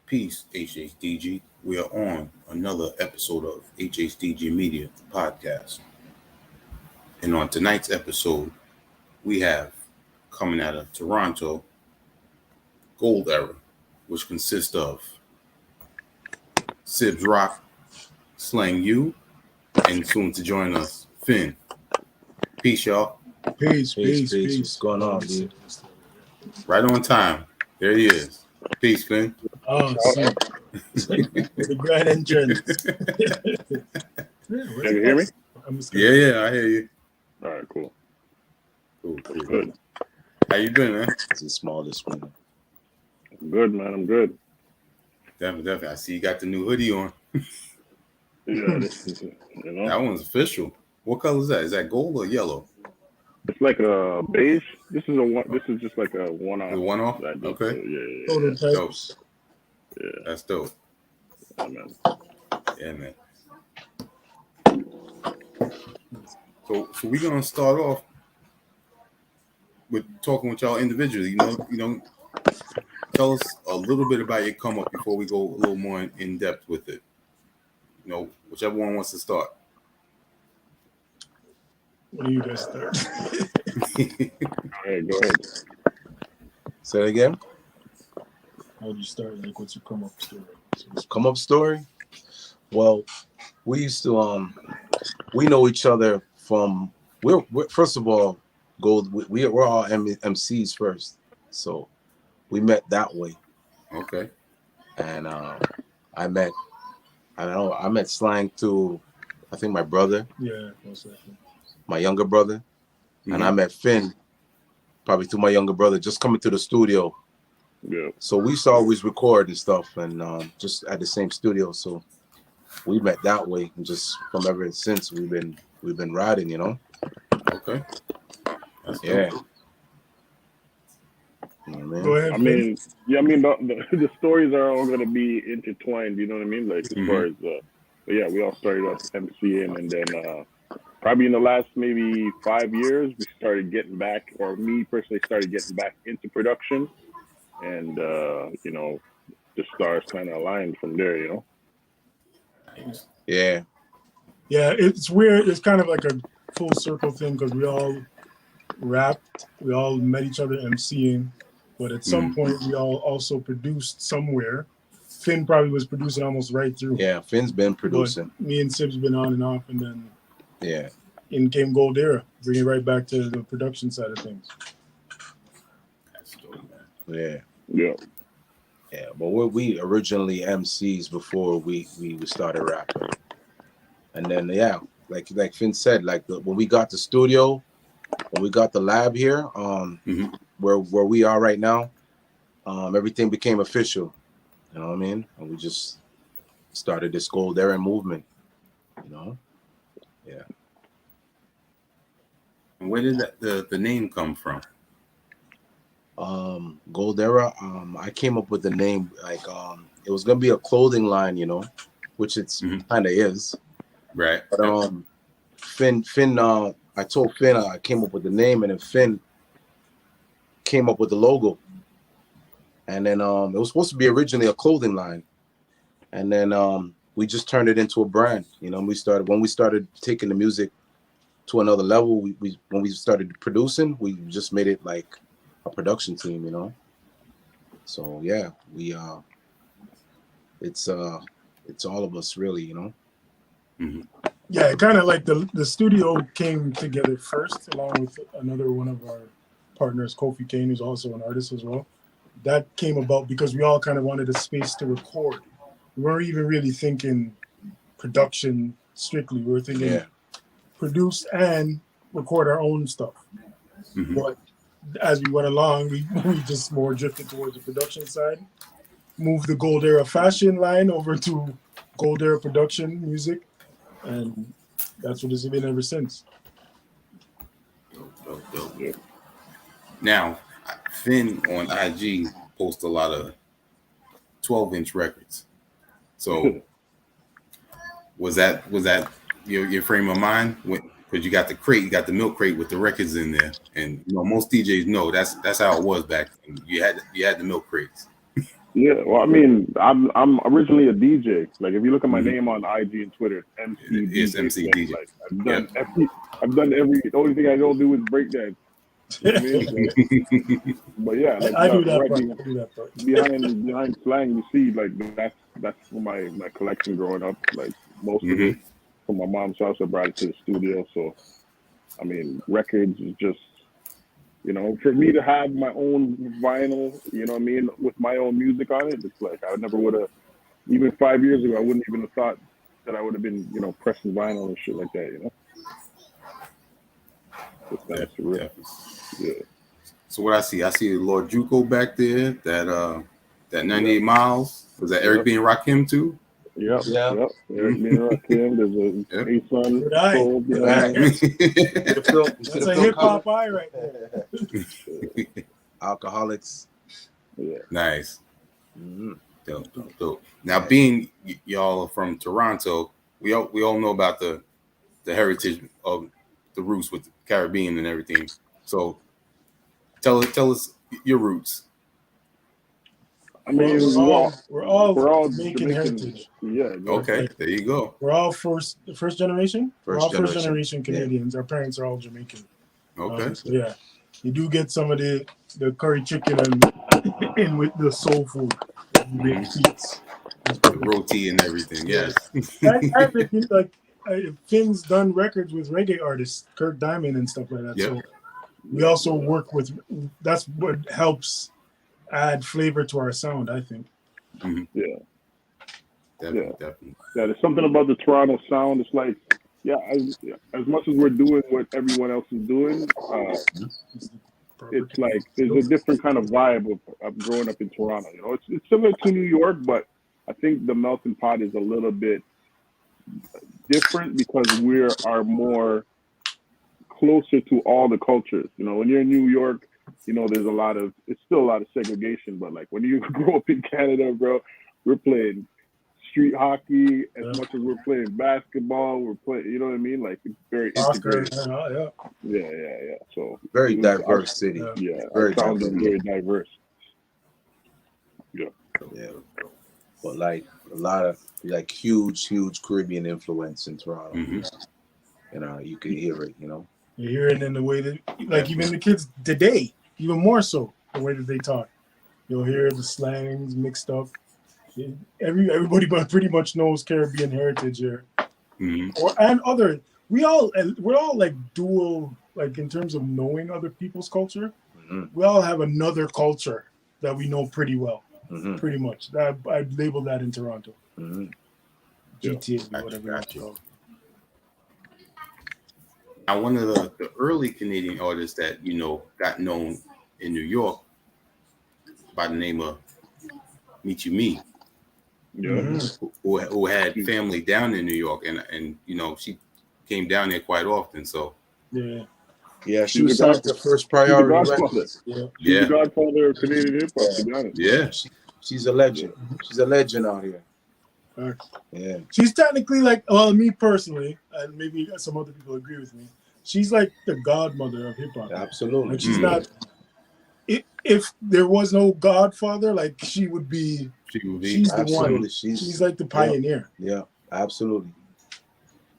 Peace, HHDG. We are on another episode of HHDG Media Podcast. And on tonight's episode, we have coming out of Toronto, Gold Era, which consists of Sibbs Roc, Slang Hugh, and soon to join us, Finn. Peace, y'all. Peace. What's going on, dude? Right on time. There he is. Peace, Finn. Oh, the grand entrance. Can you hear me? Yeah, I hear you. All right, cool. Good. How you been, man? It's the smallest one. I'm good, man. I'm good. Definitely. I see you got the new hoodie on. Yeah, this is, That one's official. What color is that? Is that gold or yellow? It's like a beige. This is just like a one-off. The one-off? Okay. Yeah. Dope. Yeah. That's dope. Yeah, man. So we're gonna start off with talking with y'all individually. You know, tell us a little bit about your come up before we go a little more in depth with it. You know, whichever one wants to start. What do you guys start? Go ahead. Say it again. How would you start? Like, what's your come up story? Come up story? Well, we used to we know each other from we're first of all, Gold. We're all MCs first, so we met that way. Okay. And I met Slang through, I think, my brother. Yeah, most likely. My younger brother. Mm-hmm. And I met Finn probably through my younger brother, just coming to the studio. Yeah. So we used to always record and stuff, and just at the same studio. So we met that way, and just from ever since we've been riding, you know. Okay. That's yeah. Dope. Yeah, man. Go ahead. The stories are all gonna be intertwined. You know what I mean? Like as far as, we all started off MCing, and then probably in the last maybe 5 years, we started getting back, or me personally started getting back into production, and the stars kind of aligned from there. You know. Yeah. Yeah, it's weird. It's kind of like a full circle thing because we all rapped, we all met each other MCing, but at some point we all also produced somewhere. Finn probably was producing almost right through. Yeah, Finn's been producing. But me and Sibbs been on and off, and then in came Gold Era, bringing it right back to the production side of things. That's dope, man. Yeah. Yeah, but we originally MCs before we started rapping. And then, like Finn said, when we got the studio, when we got the lab here, where we are right now, everything became official. You know what I mean? And we just started this Gold Era movement, you know? Yeah. And where did the name come from? Gold Era, I came up with the name, it was gonna be a clothing line, you know, which it's kind of is. Right. But Finn, I told Finn I came up with the name, and then Finn came up with the logo. And then it was supposed to be originally a clothing line, and then we just turned it into a brand. You know, when we started taking the music to another level. When we started producing, we just made it like a production team, you know. So yeah, it's all of us really, you know. Mm-hmm. Yeah, kind of like the studio came together first, along with another one of our partners, Kofi Kane, who's also an artist as well. That came about because we all kind of wanted a space to record. We weren't even really thinking production strictly. We were thinking produce and record our own stuff. Mm-hmm. But as we went along, we just more drifted towards the production side. Moved the Gold Era fashion line over to Gold Era production music. And that's what it's been ever since. Dope. Now, Finn on IG posts a lot of 12-inch records. So, was that your frame of mind? Because you got the milk crate with the records in there, and you know most DJs know that's how it was back then. You had the milk crates. Yeah, well, I mean, I'm originally a DJ. Like, if you look at my Mhm. name on IG and Twitter, MC It's DJ. MC Slang. DJ. Like, Yep. I've done every. The only thing I don't do is breakdance. You know what I mean? Like, but yeah, like I do that right part. I do that part. behind slang, you see, like that's for my collection growing up. Like most of it from my mom's house, I brought it to the studio. So I mean, records is just for me to have my own vinyl. You know what I mean, with my own music on it. It's like I never would have. Even 5 years ago, I wouldn't even have thought that I would have been pressing vinyl and shit like that. It's kind of surreal. Definitely. Yeah. So what I see Lord Juco back there. That 98 miles. Was that Eric being Rakim too? Yep. Yeah. Yep. Eric being Rakim. There's a son. Good eye. Soul Good behind eye. him. That's a hip hop eye right there. Alcoholics. Yeah. Nice. Mm-hmm. Dope. Now, being y'all are from Toronto, we all know about the heritage of the roots with the Caribbean and everything. So tell us your roots. I mean, we're all Jamaican Jamaican heritage. Yeah. Okay, Like, there you go. We're all first generation. We're all first generation Canadians. Yeah. Our parents are all Jamaican. Okay. So yeah, you do get some of the curry chicken and in with the soul food. The roti and everything. Yes. And like Finn's done records with reggae artists, Kirk Diamond and stuff like that. Yep. So we also work with. That's what helps add flavor to our sound, I think. Mm-hmm. Yeah. Definitely. Yeah, there's something about the Toronto sound. It's like, as much as we're doing what everyone else is doing, it's like there's a different kind of vibe of growing up in Toronto. It's similar to New York, but I think the melting pot is a little bit different because we are more closer to all the cultures. When you're in New York, there's it's still a lot of segregation, but like when you grow up in Canada, bro, we're playing street hockey as much as we're playing basketball. We're playing, you know what I mean? Like it's very integrated. Yeah. So very diverse city. Yeah, very sounds very diverse. Yeah. But like a lot of like huge Caribbean influence in Toronto. Mm-hmm. You can hear it. You hear it in the way that, like, even the kids today, even more so, the way that they talk. You'll hear the slangs mixed up. Everybody pretty much knows Caribbean heritage here, mm-hmm. We're all like dual, like in terms of knowing other people's culture. Mm-hmm. We all have another culture that we know pretty well, pretty much. I'd label that in Toronto. Mm-hmm. GTA, whatever you want to call it. Now, one of the early Canadian artists that got known in New York by the name of Meet You Me, who had family down in New York, and she came down there quite often. So she was signed to First Priority Records. She's the godfather of Canadian hip hop. To be honest, she's a legend. She's a legend out here. Yeah, she's technically me personally, and maybe some other people agree with me. She's like the godmother of hip hop. Absolutely. Like she's not. If there was no godfather, like she would be. She's the one. She's like the pioneer. Yeah, absolutely.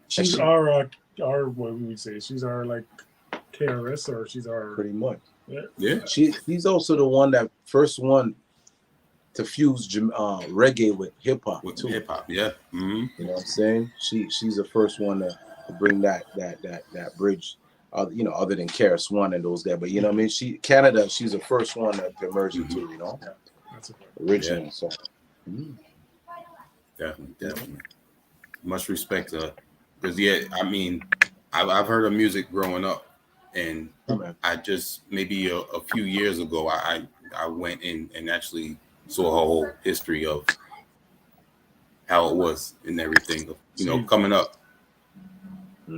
She's our what we would say. She's our like KRS, or she's our pretty much. Yeah. She's also the one that first one to fuse reggae with hip hop too. Hip hop, yeah. Mm-hmm. You know what I'm saying? She's the first one to bring that bridge. Other than KRS One and those guys, but you know what I mean. Canada, she's the first one to emerge into. That's original. Yeah. So definitely. Much respect to her, because I mean, I've heard her music growing up, and I just maybe a few years ago I went in and actually saw her whole history of how it was and everything, coming up.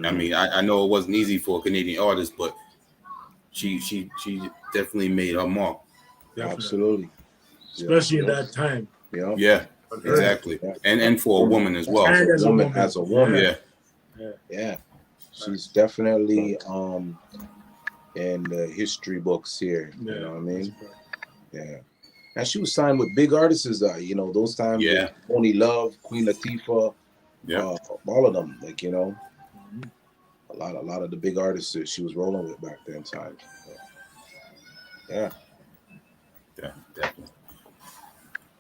I mean, I know it wasn't easy for a Canadian artist, but she definitely made her mark. Definitely. Absolutely, especially in that time. Yeah, exactly, and for a woman as well. And as a woman, yeah. She's definitely in the history books here. You know what I mean? Yeah. And she was signed with big artists, you know, those times. Yeah. Tony Love, Queen Latifah, Yeah. all of them, like, you know, a lot of the big artists that she was rolling with back then times. Yeah. Yeah, definitely.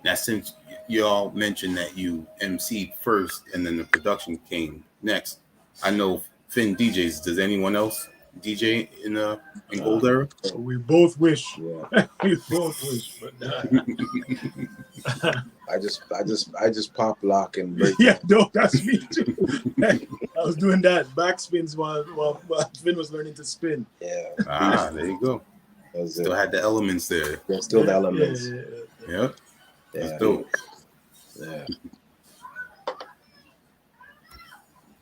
Now, since y'all mentioned that you MC'd first and then the production came next, I know Finn DJs. Does anyone else DJ in Gold Era? We both wish. Yeah. We both wish, but I just pop lock and break. yeah, no, that's me too. I was doing that backspins while Finn was learning to spin. Yeah. Ah, there you go. Still had the elements there. There's still the elements. Yeah. That's dope. Yeah.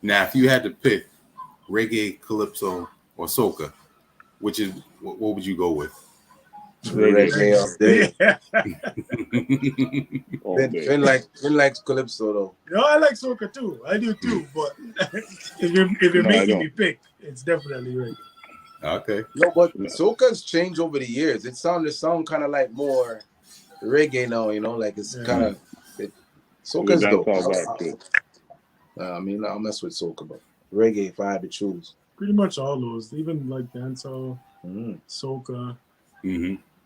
Now, if you had to pick reggae, calypso, or soca, what would you go with? Reggae all day. Yeah. Finn likes calypso though. No, I like soca too. I do too. But if you're making me pick, it's definitely reggae. Okay. No, but soca's changed over the years. It sound kind of like more reggae now. You know, like it's kind of soca's dope. I mean, I'll mess with soca, but reggae if I had to choose. Pretty much all those, even like dancehall, soca,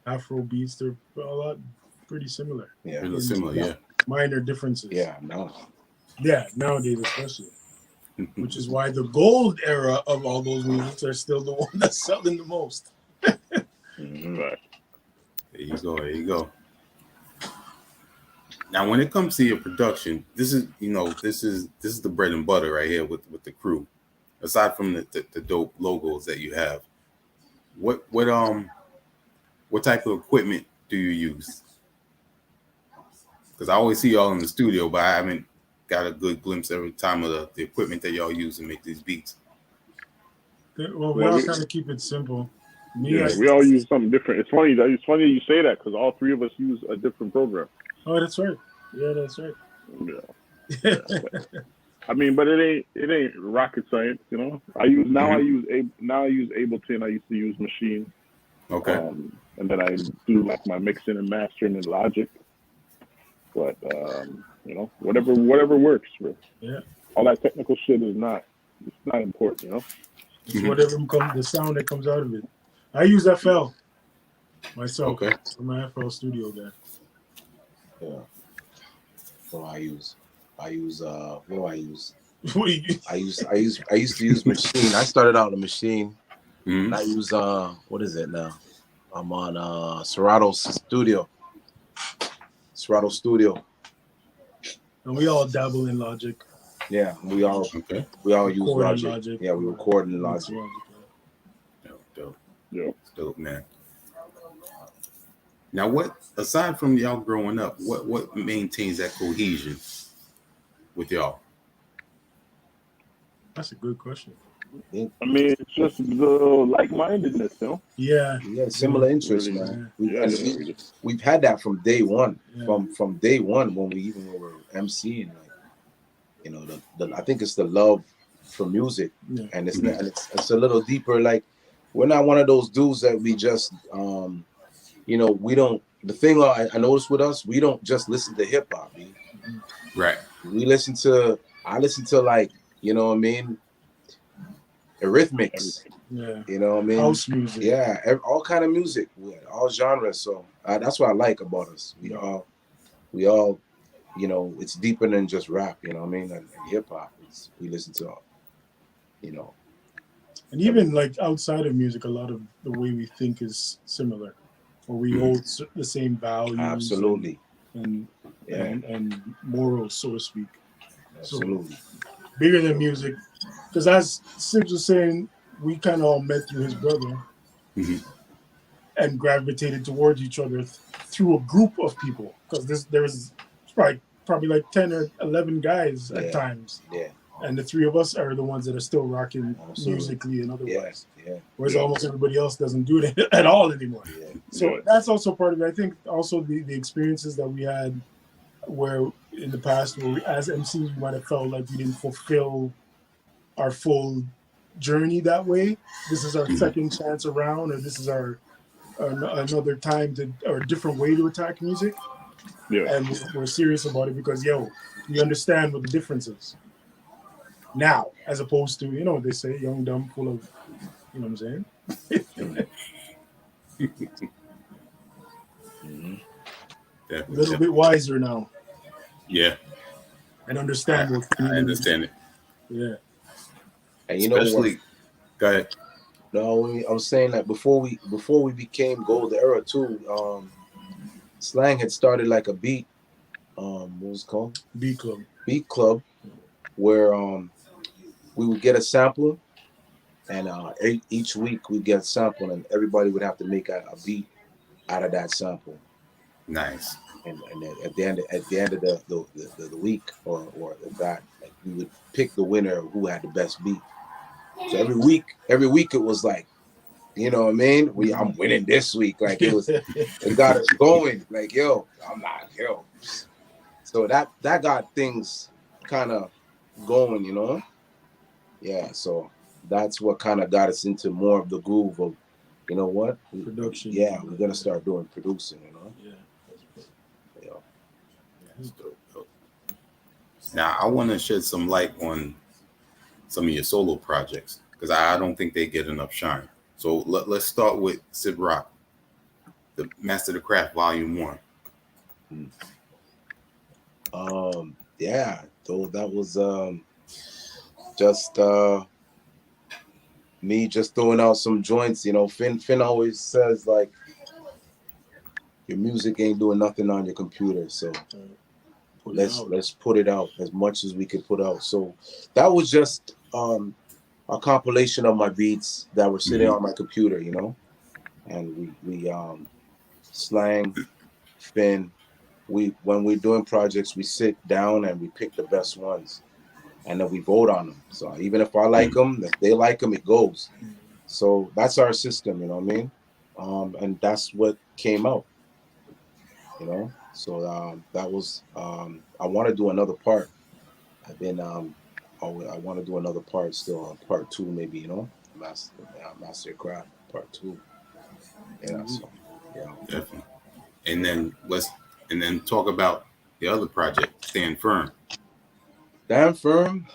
Afro beats, they're a lot pretty similar. Yeah, really similar. Yeah, minor differences. Yeah, no. Yeah, nowadays especially, which is why the gold era of all those musics are still the one that's selling the most. There you go. There you go. Now, when it comes to your production, this is the bread and butter right here with the crew. Aside from the dope logos that you have, what type of equipment do you use? Because I always see y'all in the studio, but I haven't got a good glimpse every time of the equipment that y'all use to make these beats. Well, we all kind of keep it simple. We all use something different. It's funny you say that because all three of us use a different program. Oh, that's right. Yeah, that's right. Yeah. I mean, but it ain't rocket science, you know. I use Ableton. I used to use Machine. Okay. And then I do like my mixing and mastering in Logic. But you know, whatever works. Yeah. All that technical shit is not important, you know. It's whatever the sound that comes out of it. I use FL myself. Okay. For my FL studio there. Yeah. So I use what do I use? What do you use? I used to use Machine. I started out on Machine. Mm-hmm. I use what is it now? I'm on Serato Studio. And we all dabble in Logic. Yeah, we all use Logic. Yeah, we record in Logic. Dope. Yeah. Dope, man. Now, what aside from y'all growing up, what maintains that cohesion with y'all? That's a good question. I mean, it's just the like-mindedness, you know? Yeah. We had similar interests, man. We've had that from day one. Yeah. From day one when we were MCing, like, you know, I think it's the love for music, and it's a little deeper. Like, we're not one of those dudes that we just you know, we don't. The thing I noticed with us, we don't just listen to hip hop. Right. I listen to like, you know what I mean, Eurythmics. Yeah. You know what I mean? House music. Yeah, all kind of music, all genres. So that's what I like about us. We all, you know, it's deeper than just rap. You know what I mean? And hip hop. We listen to, you know. And even like outside of music, a lot of the way we think is similar. Or we hold the same values, absolutely, and morals, so to speak. Absolutely, so, bigger than music, because as Sibbs was saying, we kind of all met through his brother, and gravitated towards each other through a group of people. Because there was probably like 10 or 11 guys at times. Yeah. And the three of us are the ones that are still rocking musically and otherwise. Yeah. Whereas almost everybody else doesn't do it at all anymore. Yeah. So that's also part of it. I think also the experiences that we had where in the past where we, as MCs, we might have felt like we didn't fulfill our full journey that way. This is our second chance around, or this is our another time to or a different way to attack music, Yeah. and we're serious about it because we understand what the difference is now, as opposed to what they say, young, dumb, full of, what I'm saying, Mhm. a Definitely, little bit wiser now yeah, and I, understand what I feeling is. understand it. Yeah, And you know what? Especially, go ahead. No, I'm saying that before we became Gold Era too. Slang had started like a beat. What was it called? B club. Beat club, where we would get a sample, and each week we'd get a sample, and everybody would have to make a beat out of that sample. Nice. And then at the end of the week or that, like, we would pick the winner of who had the best beat. So every week it was like, you know what I mean? I'm winning this week. Like it got us going. Like, yo, I'm not, yo. So that got things kind of going, you know? Yeah, so that's what kind of got us into more of the groove of, you know what? Production. Yeah, we're gonna start doing producing, you know? Yeah. You know? That's dope. Now, I want to shed some light on some of your solo projects because I don't think they get enough shine. So let's start with Sibbs Roc, the Master of the Craft Volume 1. Yeah, so that was just me just throwing out some joints, you know. Finn always says, like, your music ain't doing nothing on your computer, so let's put it out as much as we could put out. So that was just a compilation of my beats that were sitting on my computer, you know. And we Slang, Finn, when we're doing projects, we sit down and we pick the best ones, and then we vote on them. So even if I like them, if they like them, it goes. So that's our system, you know what I mean? And that's what came out, you know. So that was I want to do another part. I've been I want to do another part still, part two maybe, you know, Master Craft part two. Yeah, so yeah. Definitely. And then talk about the other project, Stand Firm. Stand Firm.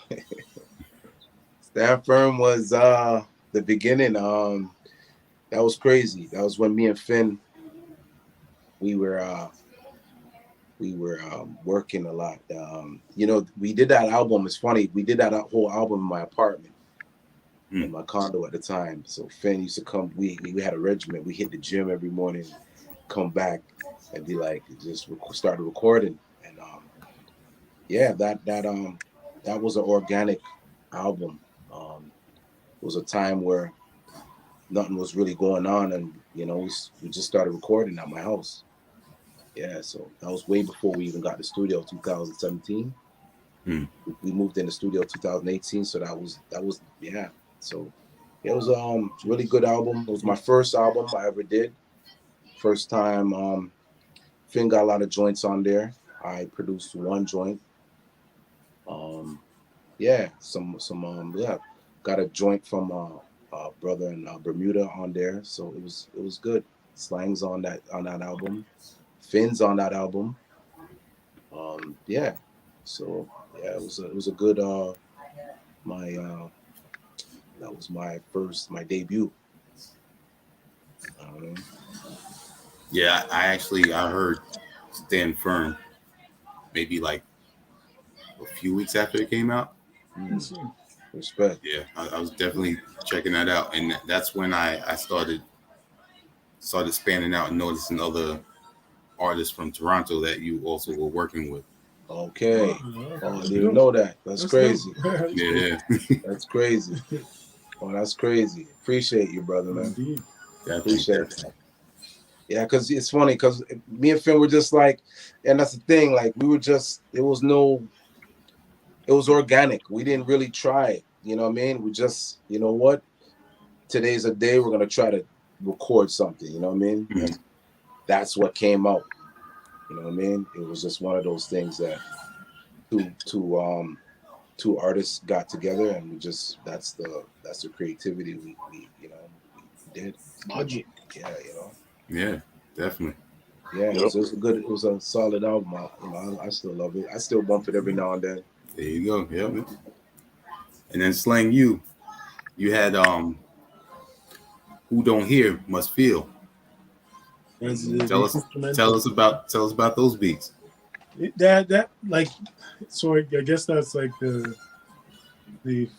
Stand Firm was the beginning. That was crazy. That was when me and Finn we were working a lot. You know, we did that album. It's funny. We did that whole album in my apartment, in my condo at the time. So Finn used to come. We had a regiment. We hit the gym every morning, come back, and be like, just started recording. And yeah, that was an organic album. It was a time where nothing was really going on, and you know, we just started recording at my house. Yeah, so that was way before we even got the studio, 2017. We moved in the studio 2018, so that was yeah. So it was really good album. It was my first album I ever did. First time Finn got a lot of joints on there. I produced one joint. Yeah, yeah, got a joint from brother in Bermuda on there. So it was good. Slang's on that album. Finn's on that album. Yeah. So yeah, it was a good my that was my debut. Um, Yeah, I heard Stand Firm maybe like a few weeks after it came out. Respect. Yeah, I was definitely checking that out, and that's when I started spanning out and noticing other artists from Toronto that you also were working with. Okay. Oh, I didn't even know that. That's crazy. Yeah, That's crazy. Oh, that's crazy. Appreciate you, brother, man. Indeed. Appreciate that. Yeah, because it's funny because me and Finn were just like, and that's the thing, like we were just, it was organic. We didn't really try it. You know what I mean? We just, you know what? Today's a day we're gonna try to record something, you know what I mean? And that's what came out. You know what I mean? It was just one of those things that two artists got together, and we just that's the creativity we did. Magic. Yeah, you know. Yeah, definitely. Yeah, it was a good. It was a solid album. I still love it. I still bump it every now and then. There you go. Yep. And then Slang you had Who Don't Hear Must Feel. That's the Tell us instrumental. tell us about those beats. That like, so I guess that's like the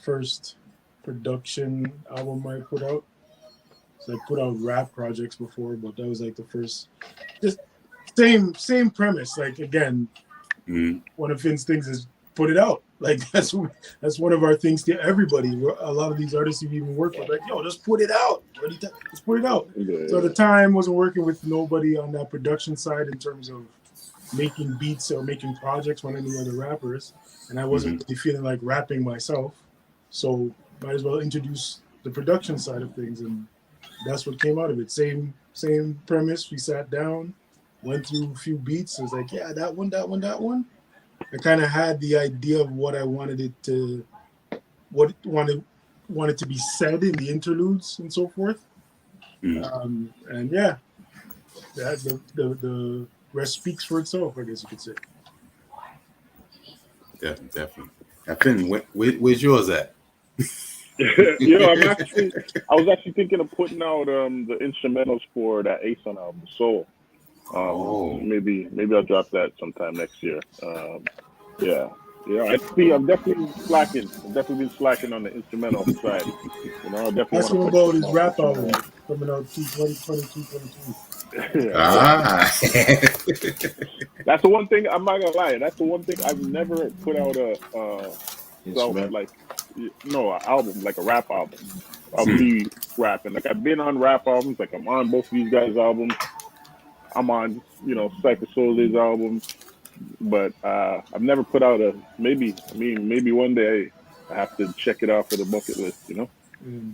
first production album I put out. So I put out rap projects before, but that was like the first. Just same premise. Like again, Mm-hmm. one of Finn's things is put it out. Like that's one of our things to everybody. A lot of these artists you even work with, like, yo, just put it out. Just put it out. Yeah. So at the time, wasn't working with nobody on that production side in terms of making beats or making projects on any other rappers, and I wasn't really feeling like rapping myself. So might as well introduce the production side of things, and that's what came out of it. Same premise. We sat down, went through a few beats. It was like, yeah, that one. I kind of had the idea of what I wanted it to, what wanted to be said in the interludes and so forth. And yeah, that the rest speaks for itself, I guess you could say. Definitely. Now, Finn, where's yours at? I was actually thinking of putting out the instrumentals for that Ason album, Soul. Maybe I'll drop that sometime next year. Yeah. I'm definitely slacking. I've definitely been slacking on the instrumental side. I definitely That's what about his rap album coming out 2022. That's the one thing, I'm not gonna lie. That's the one thing I've never put out an album, like a rap album. I'll be rapping. Like I've been on rap albums. Like I'm on both of these guys' albums. I'm on, Cypher Soul's album. But I've never put out maybe one day I have to check it out for the bucket list,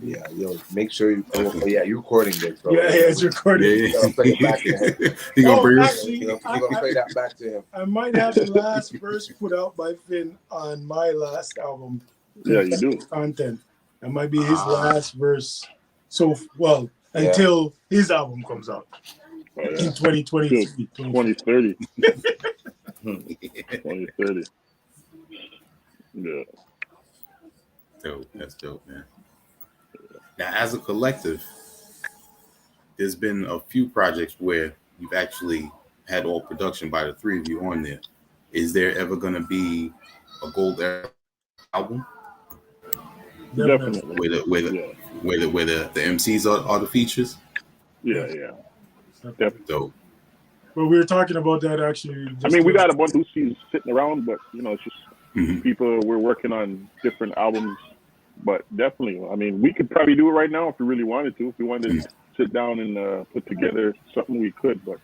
Yeah, make sure you. You're recording this. So yeah, it's recording. You gotta play it back to him. You're gonna bring You're gonna play that back to him. I might have the last verse put out by Finn on my last album. Yeah, you do. Content. That might be his last verse. So until his album comes out in 2023. 2030. 2030. Yeah. Dope. That's dope, man. Now, as a collective, there's been a few projects where you've actually had all production by the three of you on there. Is there ever going to be a gold era album? Definitely. Where the MCs are the features? Yeah. Definitely. Dope. Well, we were talking about that actually. We got a bunch of Lucy's sitting around, but it's just people. We're working on different albums, but definitely, we could probably do it right now if we really wanted to. If we wanted to sit down and put together something, we could. But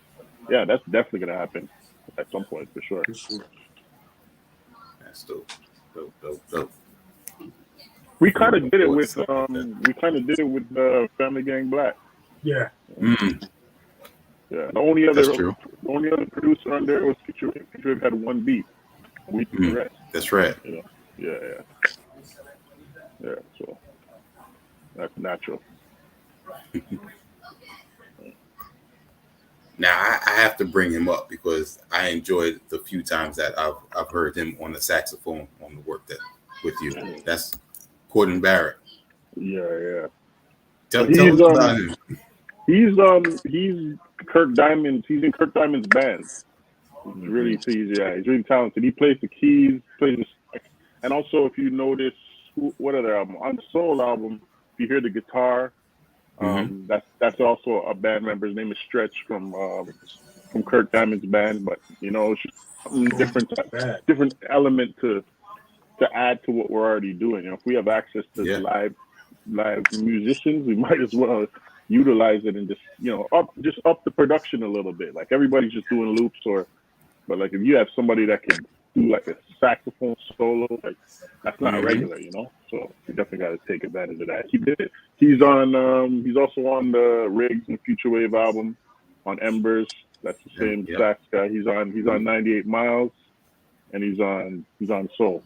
yeah, that's definitely gonna happen at some point for sure. That's dope. Dope. We kind of did it with Family Gang Black. Yeah. Mm-hmm. Yeah, the only other producer on there was Future Wave had one beat. We did the rest. That's right. Yeah. So that's natural. Now I have to bring him up because I enjoyed the few times that I've heard him on the saxophone on the work that with you. That's Corden Barrett. Yeah. Tell us about him. He's Kirk Diamond's. He's in Kirk Diamond's band. He's really talented. He plays the keys, and also if you notice, what other album on the Soul album? If you hear the guitar, that's also a band member. His name is Stretch from Kirk Diamond's band. But it's just different element to add to what we're already doing. If we have access to live musicians, we might as well utilize it and just up the production a little bit. Like everybody's just doing loops but like if you have somebody that can do like a saxophone solo, like that's not regular, So you definitely got to take advantage of that. He did it. He's also on the Riggs and Future Wave album on Embers. That's the same sax guy. He's on 98 Miles, and he's on Soul.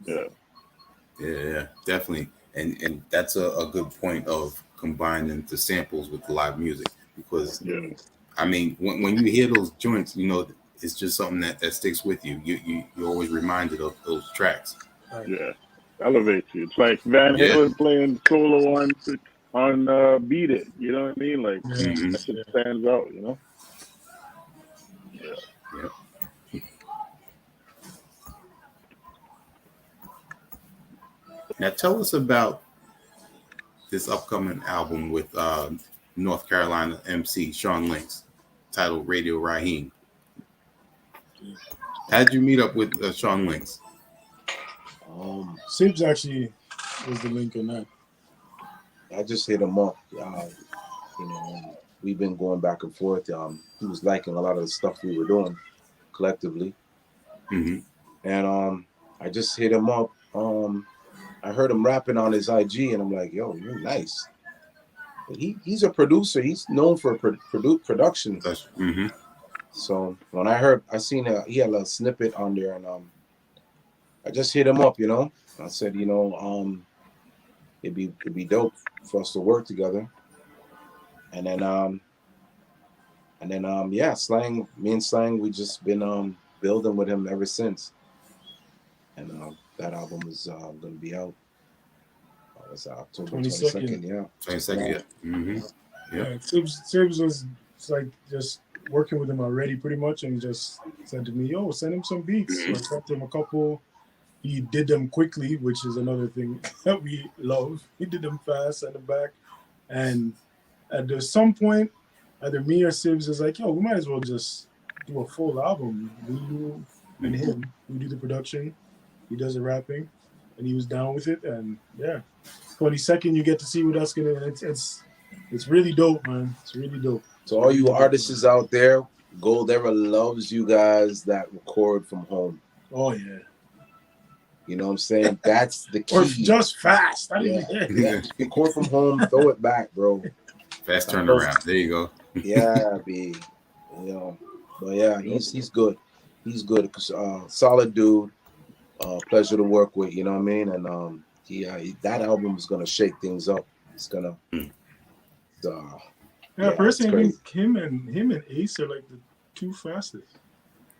Yeah, definitely. And that's a good point of combining the samples with the live music, because Yeah. I mean, when you hear those joints, you know, it's just something that sticks with you. You're always reminded of those tracks. Yeah, elevates you. It's like Van Yeah. Halen playing solo on Beat It. You know what I mean? Like Yeah. Mhm. that shit stands out. You know? Yeah. Now tell us about this upcoming album with North Carolina MC Sean Lynx, titled Radio Raheem. How'd you meet up with Sean Lynx? Sibbs actually was the link in that. I just hit him up. We've been going back and forth. He was liking a lot of the stuff we were doing collectively, Mm-hmm. and I just hit him up. I heard him rapping on his IG, and I'm like, "Yo, you're nice." But he's a producer. He's known for production. Mm-hmm. So when I seen he had a snippet on there, and I just hit him up. I said, it'd be dope for us to work together. And then yeah, Slang, me and Slang, we just been building with him ever since. And that album is gonna be out. It's October 22nd. Yeah. 22nd. Yeah. Mm-hmm. Yeah. Sibbs was like just working with him already pretty much, and he just said to me, "Yo, send him some beats." So I sent him a couple. He did them quickly, which is another thing that we love. He did them fast, sent them back, and at some point, either me or Sibbs is like, "Yo, we might as well just do a full album. You and him. We do the production. He does the rapping." And he was down with it, and yeah, 22nd you get to see what that's gonna. It's really dope, man. It's really dope. So all you artists out there, Gold Era loves you guys that record from home. Oh yeah. You know what I'm saying? That's the key. Or just fast. Yeah. Record from home, throw it back, bro. Fast turnaround. There you go. Yeah, B. But yeah, he's good. He's good. Solid dude. Pleasure to work with. You know what I mean? And that album is gonna shake things up. It's gonna. Personally, I think him and Ace are like the two fastest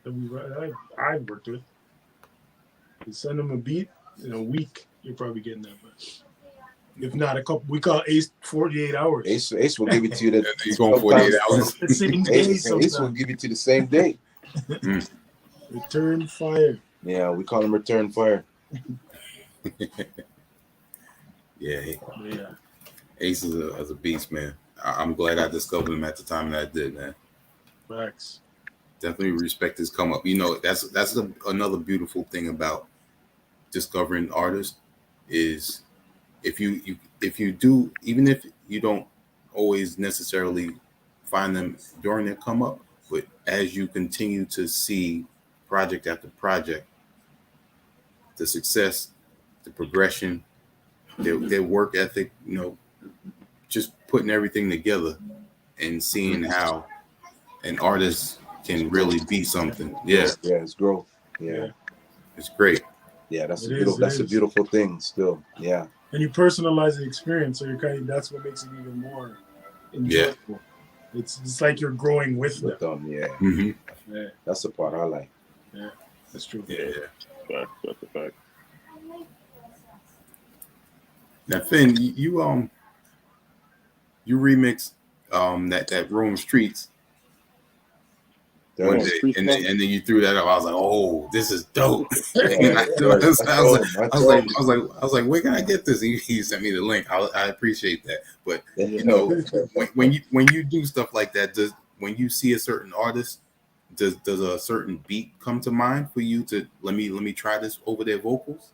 that I've worked with. You send them a beat in a week, you're probably getting that much. If not a couple, we call Ace 48 hours. Ace will give it to you. He's going 48 hours. The same day. Ace will give it to you the same day. Return fire. Yeah, we call him Return Fire. Yeah. Ace is a beast, man. I'm glad I discovered him at the time that I did, man. Facts. Definitely respect his come up. That's another beautiful thing about discovering artists is if you do, even if you don't always necessarily find them during their come up, but as you continue to see project after project, the success, the progression, their work ethic, just putting everything together and seeing how an artist can really be something. Yeah, it's growth. Yeah, it's great. Yeah, that's a beautiful thing. Still, yeah. And you personalize the experience, so that's what makes it even more enjoyable. Yeah. It's like you're growing with them. Yeah. Mm-hmm. Yeah. That's the part I like. Yeah, that's true. Yeah. That's a fact. Now, Finn, you remix that Rome Streets one day, and then you threw that up. I was like, "Oh, this is dope!" I was like, "Where can I get this?" He sent me the link. I appreciate that. But when you do stuff like that, when you see a certain artist, does a certain beat come to mind for you to let me try this over their vocals?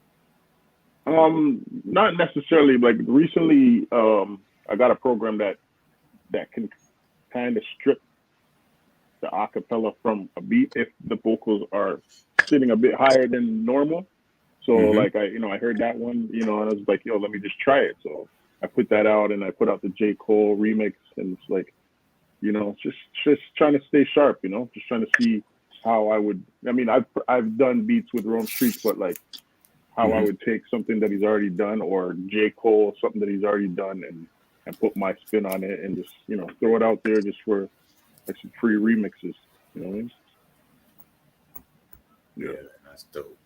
Not necessarily. Like recently, I got a program that can kind of strip the acapella from a beat if the vocals are sitting a bit higher than normal. So like I heard that one, and I was like, yo, let me just try it. So I put that out and I put out the J. Cole remix, and it's like, just trying to stay sharp, just trying to see how I would. I mean, I've done beats with Rome Streets, but like how I would take something that he's already done, or J. Cole, something that he's already done, and and put my spin on it and just throw it out there just for like some free remixes. You know what I mean? Yeah, that's dope.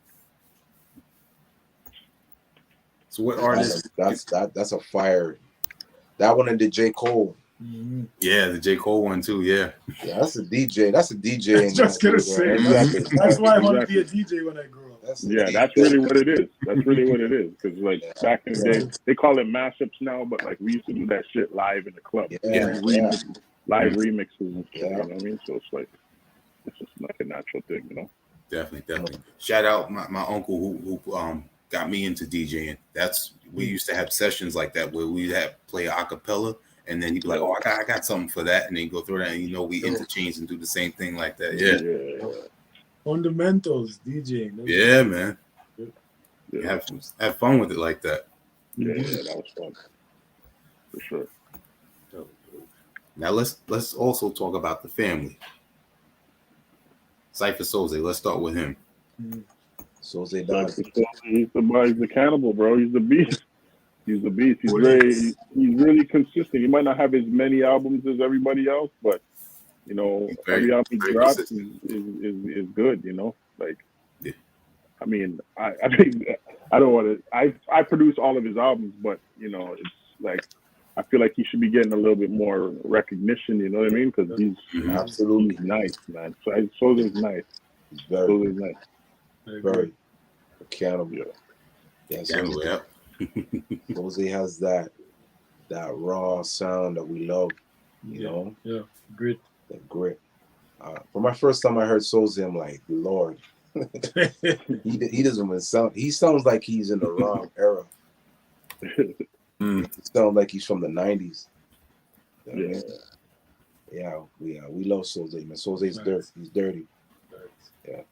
So what artists? That's a fire. That one and the J. Cole. Mm-hmm. Yeah, the J. Cole one too. Yeah. Yeah, that's a DJ. That's a DJ. I was just gonna say Exactly. that's why I want to be Exactly. a DJ when I grow up. That's That's really what it is. That's really what it is. Because like back in the day, they call it mashups now, but like we used to do that shit live in the club. Live remixes and shit. You know what I mean? So it's just like a natural thing, you know. Definitely. Shout out my uncle who got me into DJing. We used to have sessions like that where we'd have play a cappella, and then he'd be like, "Oh, I got something for that," and then go through that, and we interchange and do the same thing like that. Yeah. Fundamentals DJing. Yeah, man. Yeah. Have fun with it like that. Yeah, that was fun for sure. Now let's also talk about the family. Cypher Soze, let's start with him. Soze died. He's the cannibal, bro. He's the beast. He's the beast. He's really consistent. He might not have as many albums as everybody else, but every album he drops is good. I mean, I don't want to. I produce all of his albums, but it's like I feel like he should be getting a little bit more recognition. You know what I mean? Because he's absolutely nice, man. So is nice. He's very nice. Very accountable. Yeah, Soze has that raw sound that we love. You know? Yeah, grit. That grit. For my first time I heard Soze, I'm like, Lord. he doesn't even sound. He sounds like he's in the wrong era. He sounds like he's from the 90s. We love Soze, man. Soze's dirt. He's dirty. Yeah.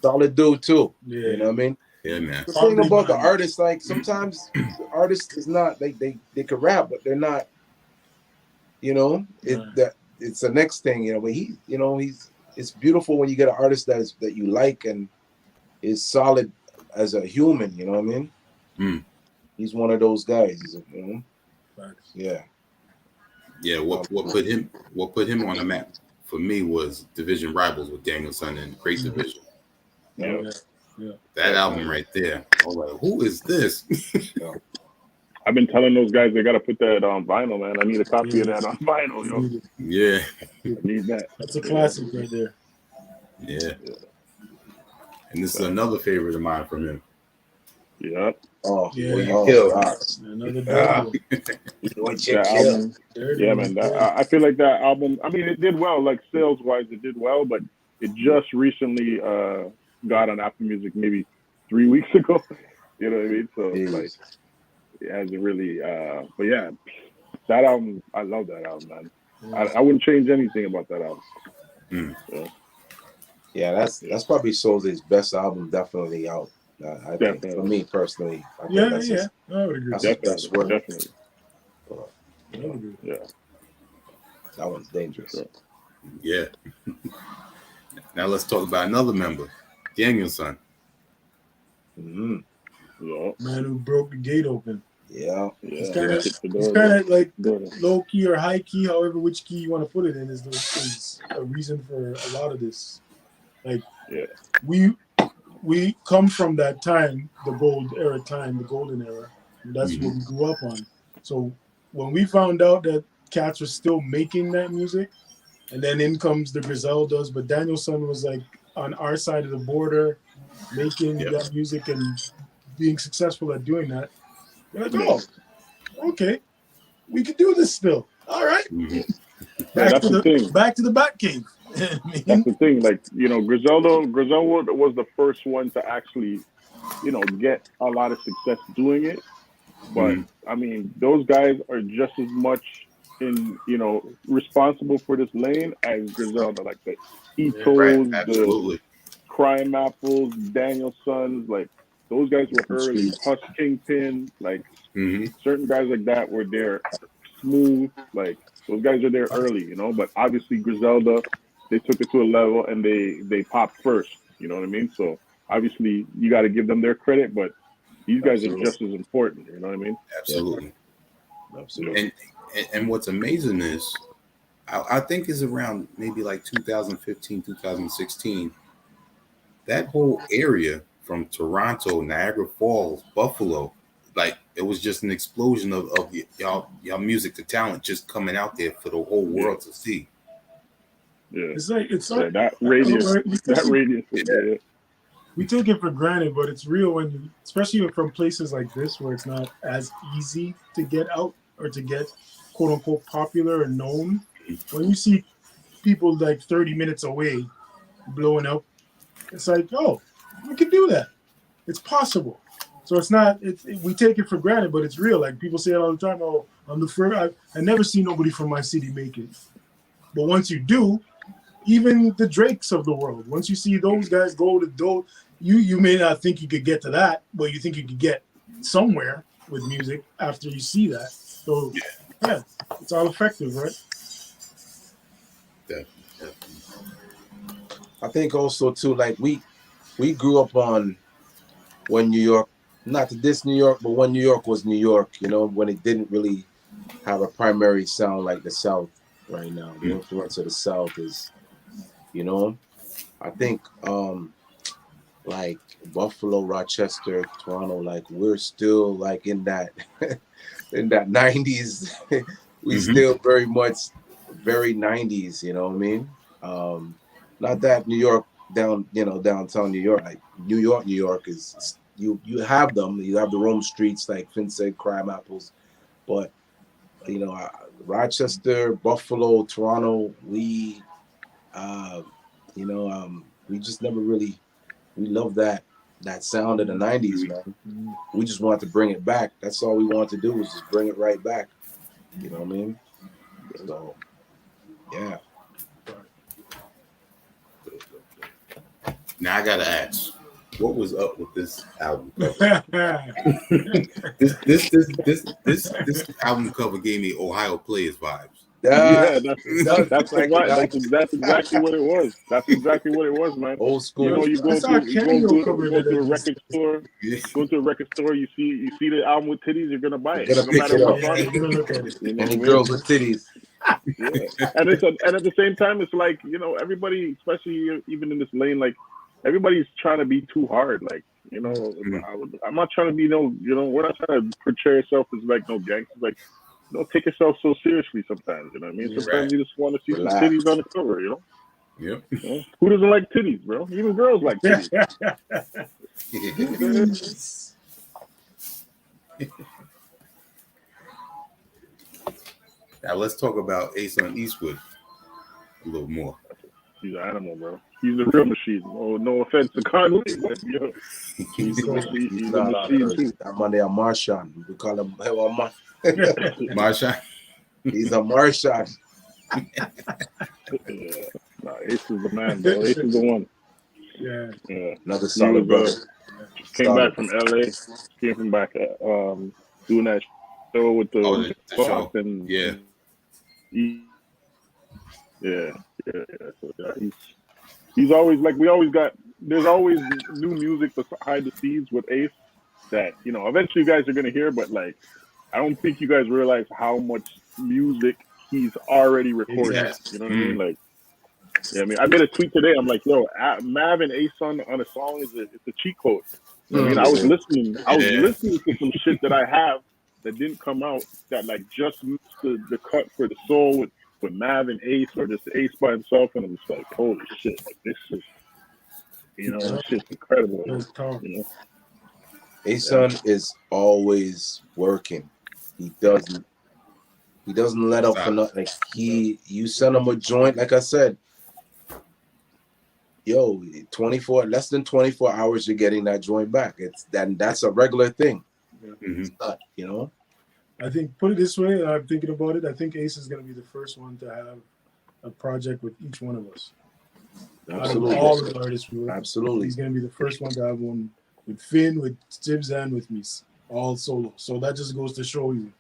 Solid dude too. Yeah. You know what I mean? Yeah, man. The thing about the artists, like sometimes the artist is not they could rap, but they're not. It's the next thing. But it's beautiful when you get an artist that you like and is solid as a human. You know what I mean? He's one of those guys. Yeah. Yeah. What put him on the map for me was Division Rivals with Danielson and Great Division. Yeah. That album right there. I was like, who is this? I've been telling those guys they got to put that on vinyl, man. I need a copy of that on vinyl, yo. Yeah. I need that. That's a classic right there. Yeah. And this is another favorite of mine from him. Yeah. Oh, yeah. Yeah, man. I feel like that album, I mean, it did well, like sales-wise, it did well, but it just recently got on Apple Music maybe 3 weeks ago. You know what I mean? So, like, it hasn't really, but yeah, that album, I love that album, man. I wouldn't change anything about that album. Yeah, that's probably Soze's best album, definitely out. I think for me personally, I would agree. That's his best work. Definitely. That one's dangerous. Yeah. Now let's talk about another member, Danielson. Man who broke the gate open. Yeah. It's kind of like low key or high key, however which key you want to put it in is a reason for a lot of this. Like we come from that time, the golden era. And that's what we grew up on. So when we found out that cats were still making that music, and then in comes the Griseldas, but Danielson was like on our side of the border, making that music and being successful at doing that. We're like, oh, okay, we can do this still. All right. Back to the back cave. That's the thing. Like, Griselda was the first one to actually, get a lot of success doing it. But I mean, those guys are just as much responsible for this lane as Griselda. Like the Etos, the Crime Apples, Daniel Sons, like those guys were early. Hush Kingpin, like certain guys like that were there. Smooth, like those guys are there early, But obviously Griselda, they took it to a level and they popped first. You know what I mean? So obviously you got to give them their credit, but these guys are just as important. You know what I mean? Absolutely. Yeah. Yeah. Absolutely. Yeah. Absolutely. And what's amazing is, I think is around maybe like 2015, 2016. That whole area from Toronto, Niagara Falls, Buffalo, like it was just an explosion of y'all music to talent just coming out there for the whole world to see. Yeah. It's like That radius. That radius. Yeah. We take it for granted, but it's real when you, especially from places like this where it's not as easy to get out or to get quote unquote popular and known. When you see people like 30 minutes away blowing up, it's like, oh, we can do that. It's possible. So it's not. We take it for granted, but it's real. Like people say it all the time. Oh, I'm the first. I never see nobody from my city make it. But once you do, even the Drakes of the world, once you see those guys go to those, you may not think you could get to that, but you think you could get somewhere with music after you see that. So yeah, it's all effective, right? Definitely. I think also too, like we grew up on when New York, not to diss New York, but when New York was New York, you know, when it didn't really have a primary sound like the South right now. The influence of the South is, you know, I think like Buffalo, Rochester, Toronto, like we're still like in that in that 90s. We still very much very 90s, you know what I mean? Not that New York downtown New York, like New York is you have them, you have the Rome streets like Finn said, crime apples, but you know, Rochester, Buffalo, Toronto, we we just never really, we love that sound of the 90s, man. We just want to bring it back. That's all we want to do is just bring it right back. You know what I mean? So yeah. Now I gotta ask, what was up with this album cover? this album cover gave me Ohio Players vibes. Yeah, that's exactly what it was. That's exactly what it was, man. Old school. You know, you go to a record store. Go to a record store. You see the album with titties, you're gonna buy it. You're gonna pick it up. Yeah, you're gonna look at it. You know, Any girls with titties. Yeah. And at the same time, it's like, you know, everybody, especially even in this lane, like everybody's trying to be too hard. Like, you know, I'm not trying to be we're not trying to portray ourselves as like no gangsters. Like, don't take yourself so seriously sometimes, you know what I mean? Sometimes you just want to see some titties on the cover, you know? Yep. You know? Who doesn't like titties, bro? Even girls like titties. Now let's talk Ace on Eastwood a little more. He's an animal, bro. He's a real machine. Oh, no offense to Conway, but he's a machine too. That Monday a Martian. We call him Marshawn. He's a Martian. Ace is the man, bro. Ace is the one. Yeah. Another solid brother. Came back from LA. Came from back doing that show with the show. And yeah. So he's always like, there's always new music behind the scenes with Ace that, you know, eventually you guys are gonna hear, but like I don't think you guys realize how much music he's already recorded. Exactly. You know what I mean? Like, yeah, I mean, I made a tweet today. I'm like, yo, Mav and Ace on a song it's a cheat code. You know what I mean? I was listening to some shit that I have that didn't come out that like just missed the cut for the soul with Mav and Ace, or just Ace by himself, and I'm just like, holy shit, like this is, you know, this shit's incredible. You know? Ason is always working. He doesn't let up for nothing. Like you send him a joint, like I said, yo, less than 24 hours you're getting that joint back. That's a regular thing. It's not, you know. I think, put it this way, I'm thinking about it. I think Ace is going to be the first one to have a project with each one of us. Absolutely. Out of all the artists we work. Absolutely. He's going to be the first one to have one with Finn, with Sibbs, and with me, all solo. So that just goes to show you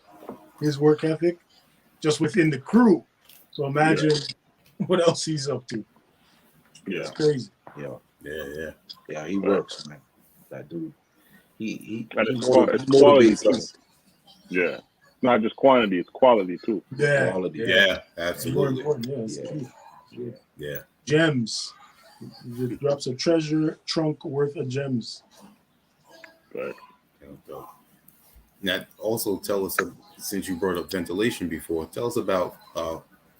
his work ethic just within the crew. So imagine what else he's up to. Yeah. It's crazy. Yeah, he works, man. That dude. He motivates us. Yeah. not just quantity; it's quality too. Yeah, Quality. Yeah, It's more absolutely. important. Yeah, it's Yeah. key. Yeah. Gems. It drops a treasure trunk worth of gems. Right. Now, also tell us, since you brought up ventilation before, tell us about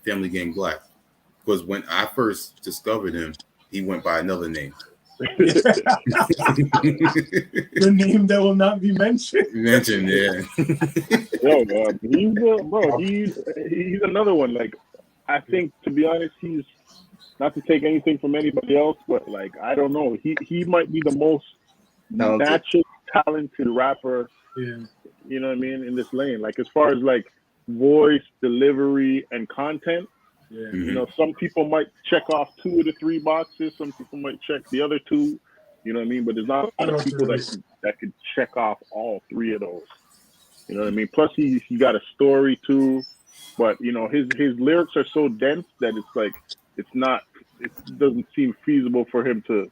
Family Gang Black. Because when I first discovered him, he went by another name. The name that will not be mentioned. Mentioned, yeah. Yo, he's another one. Like, I think, to be honest, he's not to take anything from anybody else, but like, I don't know. He might be the most naturally talented rapper. Yeah. You know what I mean, in this lane. Like, as far as like voice, delivery, and content. Yeah. Mhm. You know, some people might check off 2 of the 3 boxes. Some people might check the other 2. You know what I mean? But there's not a lot of people that could check off all 3 of those. You know what I mean? Plus, he got a story too. But you know, his lyrics are so dense that it's like it doesn't seem feasible for him to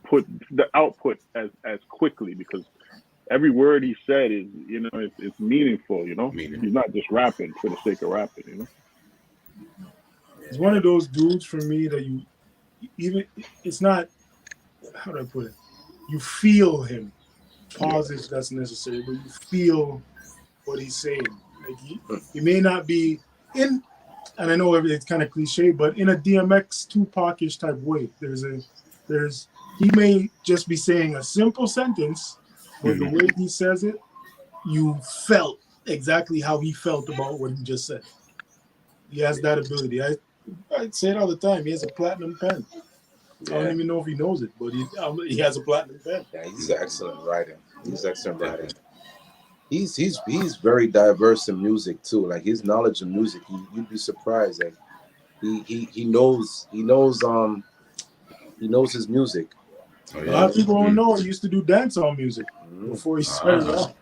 put the output as quickly, because every word he said is, you know, it's meaningful. You know, he's not just rapping for the sake of rapping. You know. It's one of those dudes for me that it's not, how do I put it? You feel him. Pause if that's necessary, but you feel what he's saying. Like he may not be in, and I know it's kind of cliche, but in a DMX Tupac-ish type way. He may just be saying a simple sentence, but the way he says it, you felt exactly how he felt about what he just said. He has that ability. I say it all the time. He has a platinum pen. I don't even know if he knows it, but he has a platinum pen. Yeah, he's an excellent writer. He's very diverse in music too. Like his knowledge of music, you'd be surprised that he knows his music. Oh, A yeah. lot of people don't know he used to do dancehall music before he started off.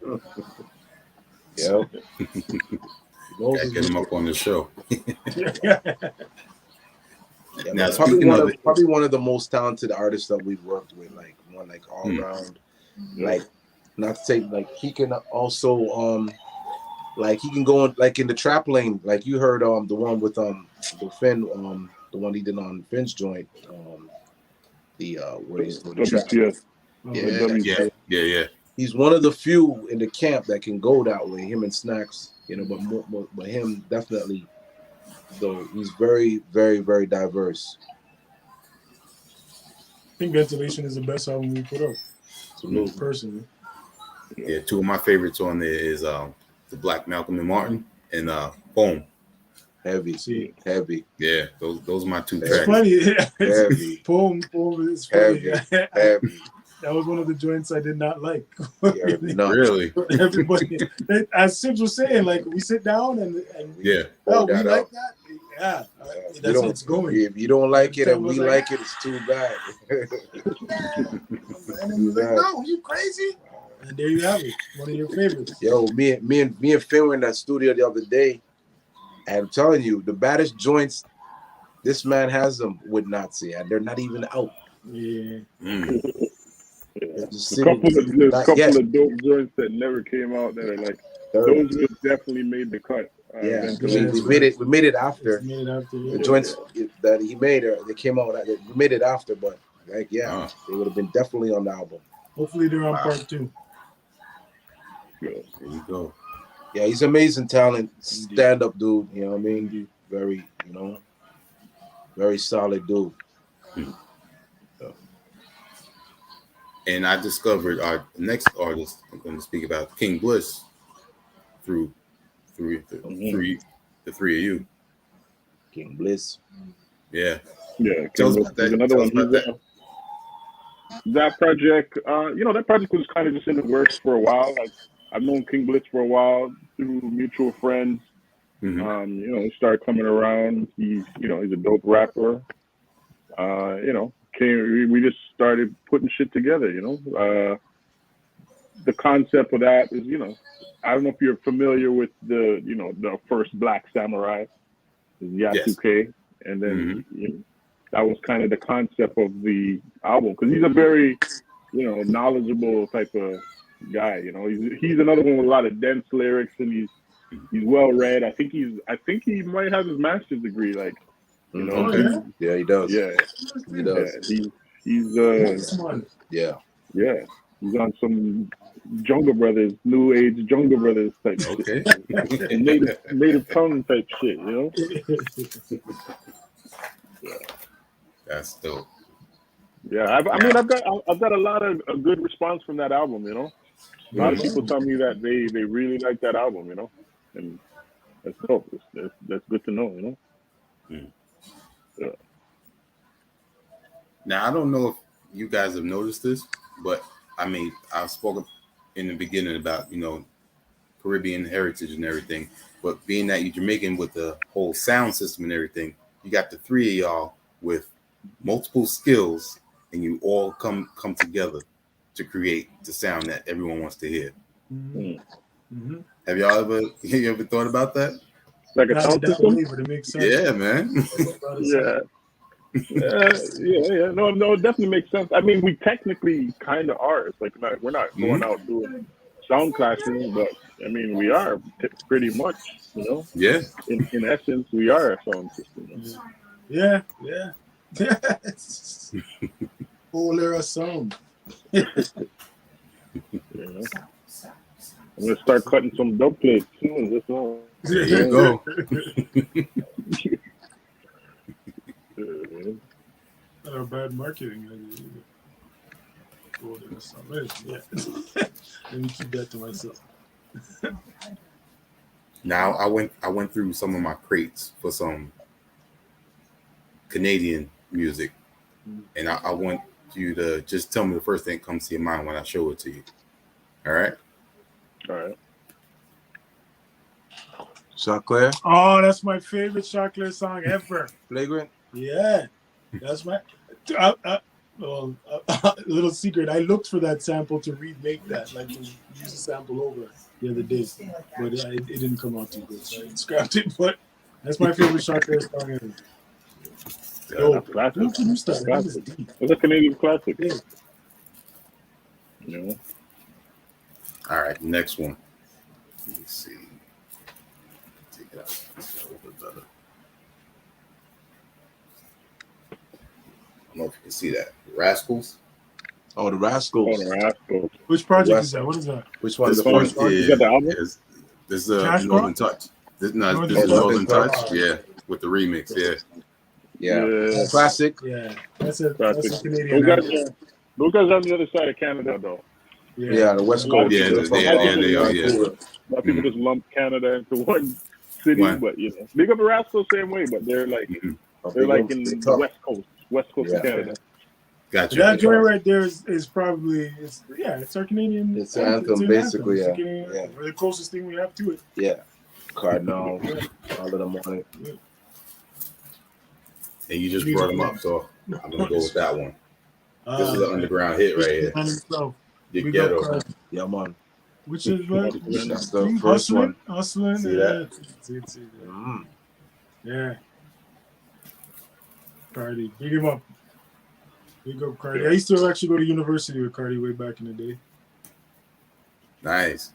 Yeah. Gotta get him up on the show. Yeah, Now, probably one of the most talented artists that we've worked with, like all around. Like, not to say like he can also like he can go in, like in the trap lane. Like you heard the one with the Finn the one he did on Finn's joint where he's doing the trap. Yeah. He's one of the few in the camp that can go that way. Him and Snacks, you know, but him definitely. So he's very, very, very diverse. I think Ventilation is the best album we put up. Absolutely. Personally. Yeah, 2 of my favorites on there is the Black Malcolm and Martin and Boom. Heavy. Yeah, those are my 2 It's tracks. funny. Heavy. Boom is funny. Heavy. That was one of the joints I did not like. Yeah, Really? Everybody, as Sibbs was saying, like we sit down and Yeah. oh, we like that. Yeah, that's how it's going. If you don't like it and we like it, it's too bad. And then like, no, you crazy? And there you have it. One of your favorites. Yo, me and Finn were in that studio the other day, and I'm telling you, the baddest joints this man has them with Nazi, and they're not even out. Yeah. There's a couple of dope joints that never came out that are like those definitely made the cut. We made it after. The joints that he made, they came out. We made it after, but like they would have been definitely on the album. Hopefully they're on part 2. There you go. Yeah, he's amazing talent, stand-up dude. You know what I mean? Very, very solid dude. And I discovered our next artist I'm going to speak about, King Bliss, through the 3 of you. King Bliss. Yeah. Tell us about that. Another one. That project, that project was kind of just in the works for a while. Like, I've known King Bliss for a while through mutual friends. He started coming around. He's a dope rapper. We just started putting shit together, the concept of that is, I don't know if you're familiar with the first Black Samurai, Yasuke, and then that was kind of the concept of the album, because he's a very, knowledgeable type of guy. He's another one with a lot of dense lyrics, and He's well read. I think he might have his master's degree. Like, you know, Okay. Yeah, he does. yeah, He does. he's Yeah. yeah, he's on some Jungle Brothers, New Age Jungle Brothers type Okay. shit, native tongue type shit. You know. That's dope. Yeah, I mean, I've got a lot of a good response from that album. You know, a lot of people tell me that they really like that album. You know, and that's dope. That's good to know. You know. Mm. Yeah. Now I don't know if you guys have noticed this, but I mean, I've spoken in the beginning about, you know, Caribbean heritage and everything, but being that you're Jamaican with the whole sound system and everything, you got the three of y'all with multiple skills, and you all come together to create the sound that everyone wants to hear. Mm-hmm. Have you ever thought about that? Like a Not sound that system? way, but it makes sense. Yeah, man. Yeah. Yeah. No, it definitely makes sense. I mean, we technically kind of are. It's like we're not going out doing sound classes, but I mean, we are pretty much, you know. Yeah. In essence, we are a sound system. You know? Yeah. Whole era sound. You know? I'm gonna start cutting some dub plates soon. This one. There you go. Not our bad marketing. Whole era sound. Yeah. Let me keep that to myself. Now I went through some of my crates for some Canadian music, and I want you to just tell me the first thing that comes to your mind when I show it to you. All right. All right. Chocolate. Oh, that's my favorite Chocolate song ever. Flagrant. Yeah, that's my. Well, little secret. I looked for that sample to remake that, like to use the sample over the other day, but it didn't come out too good, so I scrapped it. But that's my favorite Chocolate song ever. That's classic. It's a Canadian classic. Yeah. You know. All right. Next one. Let me see. Take it out. It's a little bit better. I don't know if you can see that. Rascals. Oh, the Rascals. Which project is that? What is that? Which one is This the one first one? You got the album? is this is Cash Northern Crop? Touch. This is Northern Northern Touch. Touch. Yeah, with the remix. Yeah. Yeah. Classic. Yeah, that's a Classic. Canadian. Those guys are on the other side of Canada, though. Yeah, the West Coast. Yeah, they are. Yeah. A lot of people just lump Canada into one city, but you know, big up Rascal same way, but they're like they're like in the West Coast of Canada. Gotcha. That joint right there is probably it's our Canadian. It's an anthem, basically. Anthem. Yeah. We're the closest thing we have to it. Yeah. Cardinal, all of them on it. And you just brought them up, so I'm gonna go with that one. This is an underground hit right here. The Ghetto. Yeah, man. Which is what? That's the first one. Hustling. See that? Yeah. Cardi. Big him up. Big up Cardi. I used to actually go to university with Cardi way back in the day. Nice.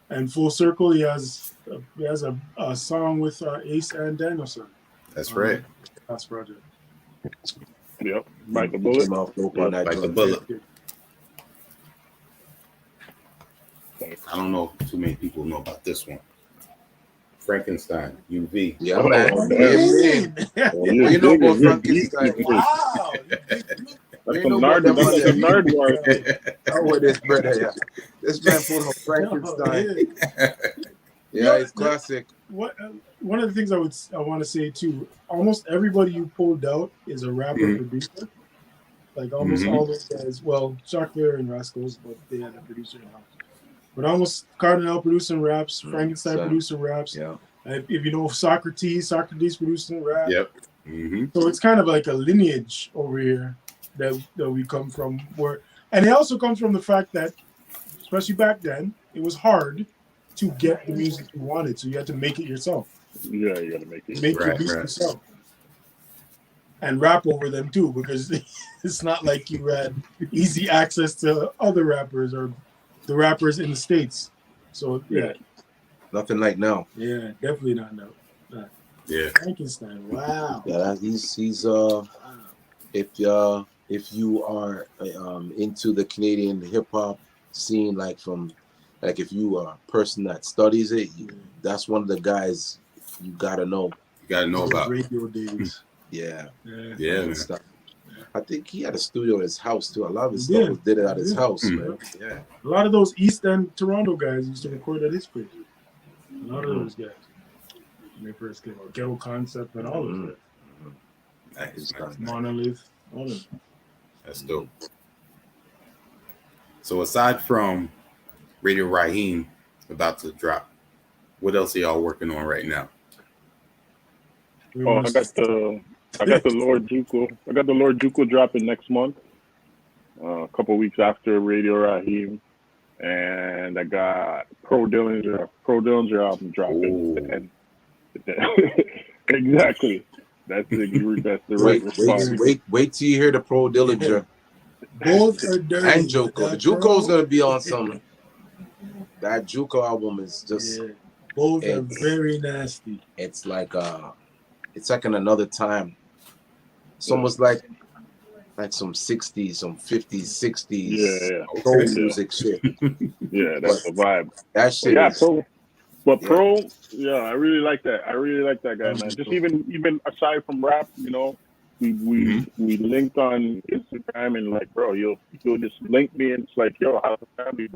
And Full Circle, he has a song with Ace and Danielson. That's right. Last project. Yep. Bite the bullet. Bite the bullet. I don't know if too many people know about this one. Frankenstein, UV. Yeah, man. You know about Frankenstein. Wow. That's some nerd work. Oh, with this brother, yeah. This man pulled up Frankenstein. Yeah, it's classic. One of the things I want to say too, almost everybody you pulled out is a rapper producer. Like almost all those guys. Well, Chocolate and Rascals, but they had a producer in house. But almost Cardinal producing raps, Frankenstein producing raps. Yeah. If you know Socrates producing rap. Yep. So it's kind of like a lineage over here that we come from. And it also comes from the fact that, especially back then, it was hard to get the music you wanted, so you had to make it yourself. Yeah, you gotta make it. Make your beats yourself. And rap over them too, because it's not like you had easy access to other rappers or the rappers in the States. So yeah. Nothing like now. Yeah, definitely not now. Yeah. Frankenstein. Wow. Yeah, he's if you are into the Canadian hip hop scene, like if you are a person that studies it, that's one of the guys you gotta know. You gotta know about radio days. Yeah, yeah, man. stuff. I think he had a studio in his house too. A lot of his stuff was did it at his house, man. Yeah. A lot of those East End Toronto guys used to record at his place. A lot of those guys. When they first came out. Ghetto Concept and all of that. Nice. Monolith. All of them. That's dope. So aside from Radio Raheem about to drop, what else are y'all working on right now? I got the Lord Juco. I got the Lord Juco dropping next month. A couple weeks after Radio Raheem. And I got Pro Dillinger album dropping. Exactly. That's the right response. Wait till you hear the Pro Dillinger. Both are dirty. And Juco. The Juco's gonna be on some. That Juco album is just. Yeah. Both are very nasty. It's like in another time. It's almost like some 60s, some 50s, 60s soul music shit. Yeah, that's the vibe. That shit. Yeah, Pro, I really like that. I really like that guy, man. Just even aside from rap, you know, we linked on Instagram and like, bro, you'll just link me and it's like, yo, how's the family?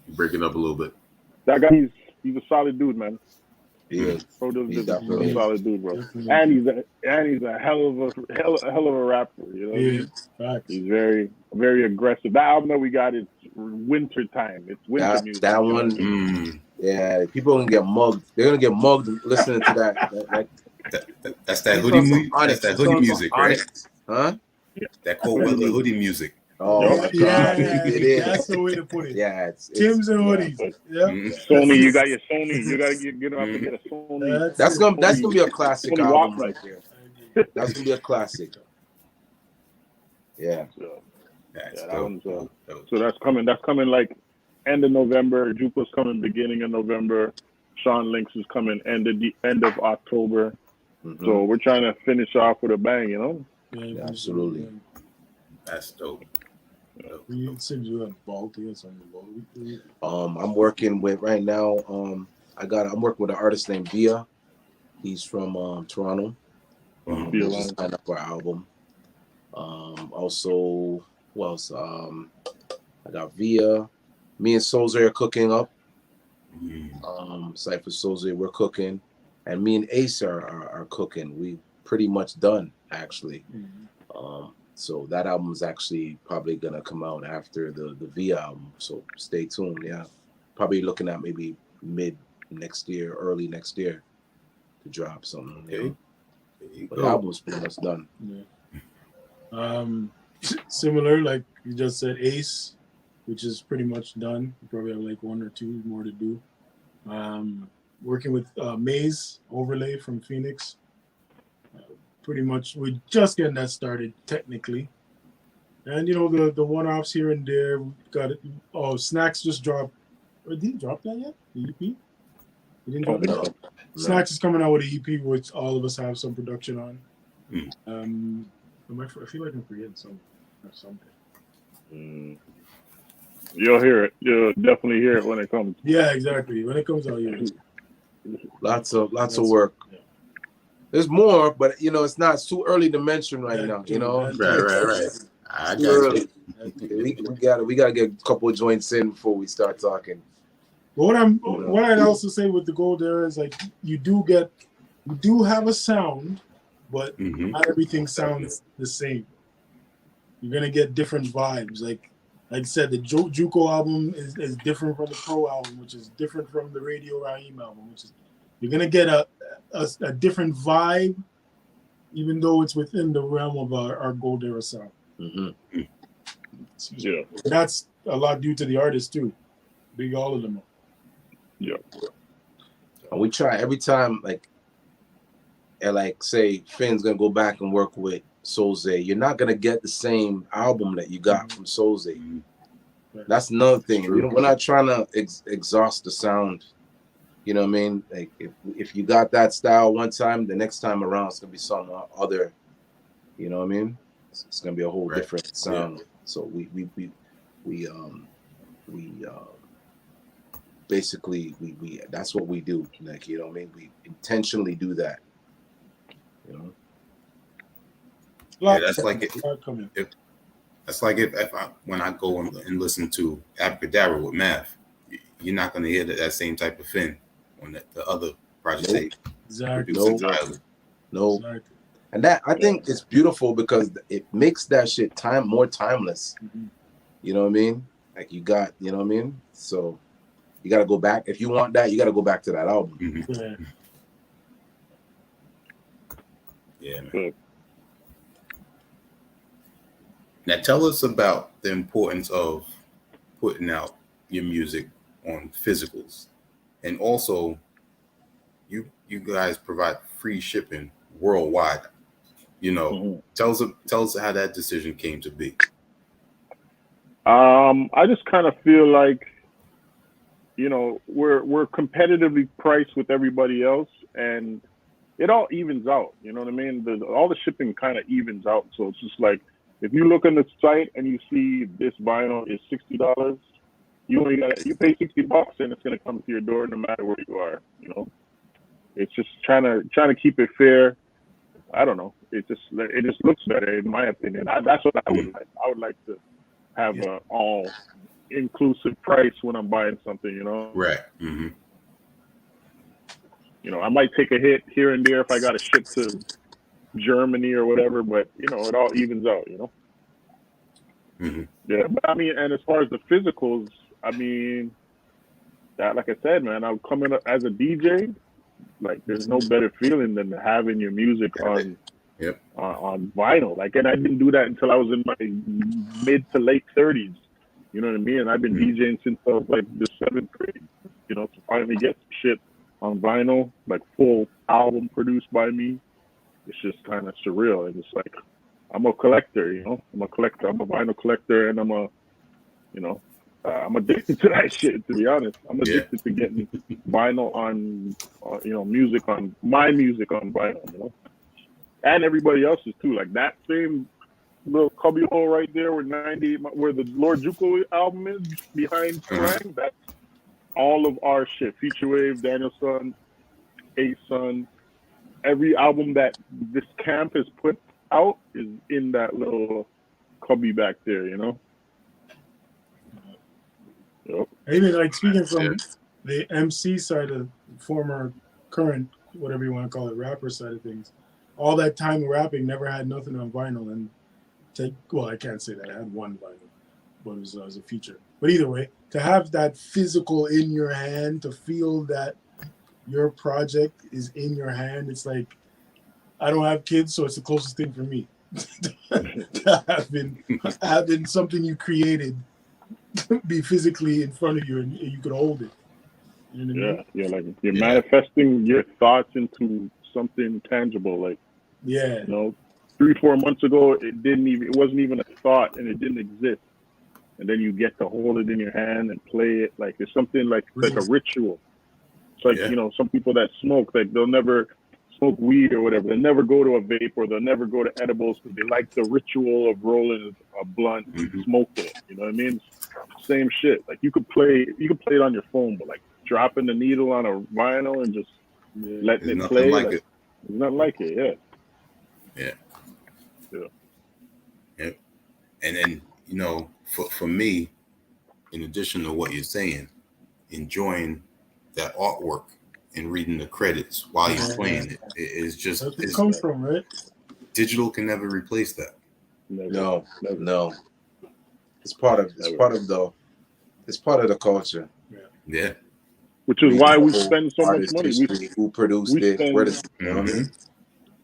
Breaking up a little bit. That guy, he's a solid dude, man. Yeah, He's definitely a solid dude, bro. And he's a hell of a rapper. You know, he's very, very aggressive. That album that we got is winter time. It's winter music. That one, yeah. People gonna get mugged. They're gonna get mugged listening to that. That's that hoodie music. That's that hoodie music, right? Huh? That cold weather hoodie music. Oh, yeah, it is. That's the way to put it. Yeah, it's Tim's and hoodies. Yeah. Sony, you got your Sony. You gotta get off and get a Sony. That's gonna be a classic album right there. That's gonna be a classic. Yeah. That one's so that's coming. That's coming like end of November. Juco's coming beginning of November. Sean Lynx is coming end of October. Mm-hmm. So we're trying to finish off with a bang, you know? Yeah, absolutely. That's dope. I'm working with right now. I'm working with an artist named Via. He's from Toronto. Just signed up for our album. Also, who else? I got Via. Me and Soze are cooking up. Cypher Soze, we're cooking, and me and Ace are cooking. We pretty much done actually. So that album is actually probably gonna come out after the V album. So stay tuned. Yeah, probably looking at maybe mid next year, early next year to drop something. Okay. But the album's pretty much done. Yeah. Similar, like you just said, Ace, which is pretty much done. We probably have like one or two more to do. Working with Maze Overlay from Phoenix. Pretty much, we're just getting that started technically, and you know the one-offs here and there. We got it. Oh, Snacks just dropped. Did he drop that yet? The EP? He didn't drop that. No. Snacks is coming out with an EP, which all of us have some production on. I feel like I'm forgetting something. You'll hear it. You'll definitely hear it when it comes. Yeah, exactly. When it comes out, yeah. Lots of work. Yeah. There's more, but you know, it's not too early to mention right now. You know, right. I got it. We gotta get a couple of joints in before we start talking. But what I'd also say with the Gold Era is like you do have a sound, but not everything sounds the same. You're gonna get different vibes. Like I said, the Juco album is different from the Pro album, which is different from the Radio Raheem album, which is you're gonna get a different vibe, even though it's within the realm of our Gold Era sound. Yeah, that's a lot due to the artists too. Big all of them. Yeah, and we try every time, say Finn's gonna go back and work with Soze. You're not gonna get the same album that you got from Soze. That's another thing. True. We're not trying to exhaust the sound. You know what I mean? Like if you got that style one time, the next time around it's gonna be some other. You know what I mean? It's gonna be a whole different sound. Yeah. So we basically we that's what we do. Like, you know what I mean? We intentionally do that. You know. Yeah, that's like when I go and listen to Abracadabra with Math, you're not going to hear that same type of Finn on the other project. Exactly. No. Exactly. And that I think it's beautiful because it makes that shit more timeless. Mm-hmm. You know what I mean? Like you know what I mean? So you got to go back. If you want that, you got to go back to that album. Mm-hmm. Yeah, man. Now tell us about the importance of putting out your music on physicals, and also you guys provide free shipping worldwide. You know, mm-hmm. tell us how that decision came to be. I just kind of feel like, you know, we're competitively priced with everybody else, and it all evens out. You know what I mean? All the shipping kind of evens out. So it's just like, if you look on the site and you see this vinyl is $60, you pay $60 and it's gonna come to your door no matter where you are. You know, it's just trying to keep it fair. I don't know. It just looks better in my opinion. That's what I would like. I would like to have an all inclusive price when I'm buying something. You know. Right. Mm-hmm. You know, I might take a hit here and there if I got to ship to Germany or whatever, but you know, it all evens out, you know. Mm-hmm. Yeah, but I mean, and as far as the physicals, I mean, that, like I said, man, I'm coming up as a DJ. Like, there's no better feeling than having your music on vinyl. Like, and I didn't do that until I was in my mid to late 30s. You know what I mean? And I've been DJing since I was like the 7th grade. You know, to finally get shit on vinyl, like full album produced by me. It's just kind of surreal. And it's like, I'm a collector, you know. I'm a collector. I'm a vinyl collector, and I'm addicted to that shit, to be honest. I'm addicted to getting vinyl on, you know, music on vinyl, you know. And everybody else's too. Like that same little cubby hole right there where the Lord Juco album is behind Slang, that's all of our shit. Feature Wave, Daniel Son, A Son. Every album that this camp has put out is in that little cubby back there, you know? Yep. Even like speaking from the MC side of current, whatever you want to call it, rapper side of things, all that time rapping, never had nothing on vinyl. And I can't say that. I had one vinyl, but it was a feature. But either way, to have that physical in your hand, to feel that your project is in your hand, it's like, I don't have kids, so it's the closest thing for me. having something you created be physically in front of you and you could hold it. You know what I mean? Yeah, like you're manifesting your thoughts into something tangible. Like, you know, 3-4 months ago, it wasn't even a thought and it didn't exist. And then you get to hold it in your hand and play it. Like it's something like a ritual. It's like, you know, some people that smoke, like they'll never smoke weed or whatever. They'll never go to a vape or they'll never go to edibles because they like the ritual of rolling a blunt and smoking it. You know what I mean? Same shit. Like you could play it on your phone, but like dropping the needle on a vinyl and just letting it play. There's nothing like it. Yeah. And then, you know, for me, in addition to what you're saying, enjoying that artwork and reading the credits while you're playing it is just. That's where it comes from, right? Digital can never replace that. No. It's part of the culture. Yeah. Which is why we spend so much money. Who produced it? Where does you know what I mean?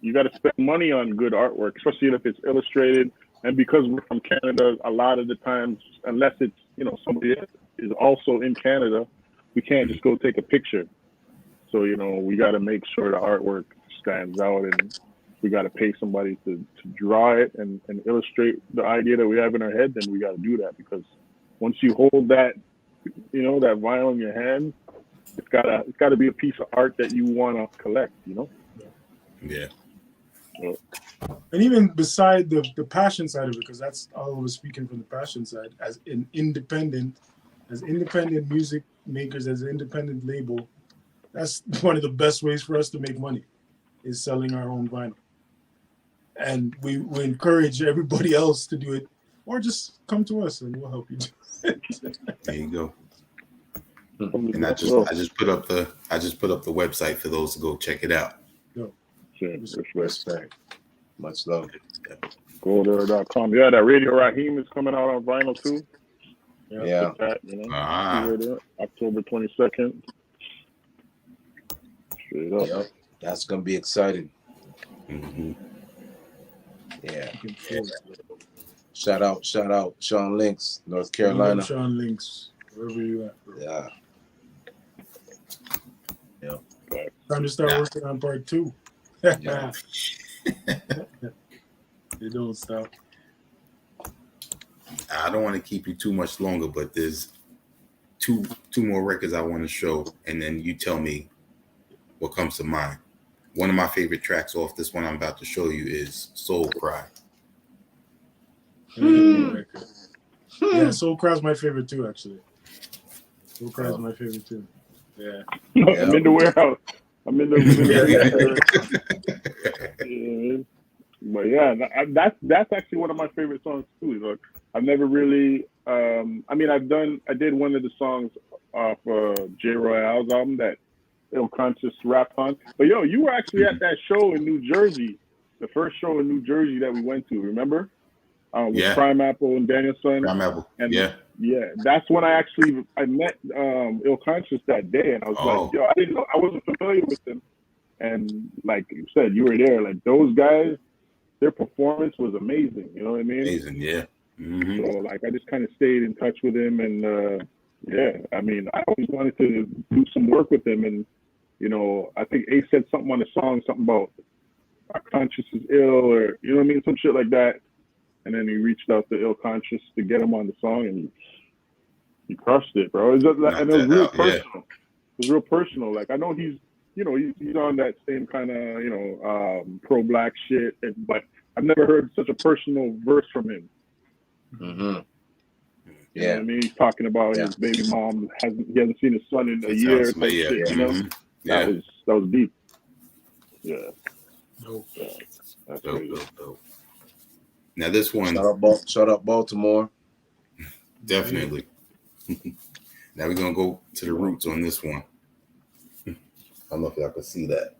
You got to spend money on good artwork, especially if it's illustrated. And because we're from Canada, a lot of the times, unless it's, you know, somebody is also in Canada, we can't just go take a picture. So, you know, we got to make sure the artwork stands out, and we got to pay somebody to draw it and illustrate the idea that we have in our head. Then we got to do that because once you hold that, that vinyl in your hand, it's gotta be a piece of art that you want to collect. Yeah. And even beside the passion side of it, because that's all of us speaking from the passion side, as independent music makers, as an independent label, that's one of the best ways for us to make money, is selling our own vinyl. And we encourage everybody else to do it, or just come to us and we'll help you do it. There you go. And I just put up the website for those to go check it out. No. Sure, Respect. Much love. GoldEra.com. Yeah, that Radio Raheem is coming out on vinyl too. Yeah. October 22nd. Straight up. Yep. That's gonna be exciting. Mm-hmm. Yeah. Shout out, Sean Links, North Carolina. Sean Links, wherever you at, bro. Yeah. Time to start working on part 2. Yeah. They don't stop. I don't want to keep you too much longer, but there's two more records I want to show, and then you tell me what comes to mind. One of my favorite tracks off this one I'm about to show you is Soul Cry. Yeah, Soul Cry's my favorite too, actually. Soul Cry's my favorite too. Yeah. I'm in the warehouse. I'm in the But yeah, that's actually one of my favorite songs too. Look, I've never really I did one of the songs off J. Royale's album that Ill Conscious rapped on. But you were actually at that show in New Jersey, the first show in New Jersey that we went to, remember? With Prime Apple and Danielson. Prime Apple. And yeah, that's when I met Ill Conscious that day, and I was like, I didn't know, I wasn't familiar with them. And like you said, you were there. Like those guys, their performance was amazing. You know what I mean? Amazing, yeah. Mm-hmm. So like I just kind of stayed in touch with him, and I always wanted to do some work with him. And I think Ace said something on the song, something about our conscious is ill, or some shit like that. And then he reached out to Ill Conscious to get him on the song, and he crushed it, bro. It was real personal. It was real personal. Like I know he's on that same kind of pro-black shit, but I've never heard such a personal verse from him. Mm-hmm. You know what I mean? He's talking about his baby mom he hasn't seen his son in a year. That was deep. Yeah. That's crazy. Dope. Now this one. Shout out Baltimore. Definitely. Now we're gonna go to the roots on this one. I don't know if y'all can see that.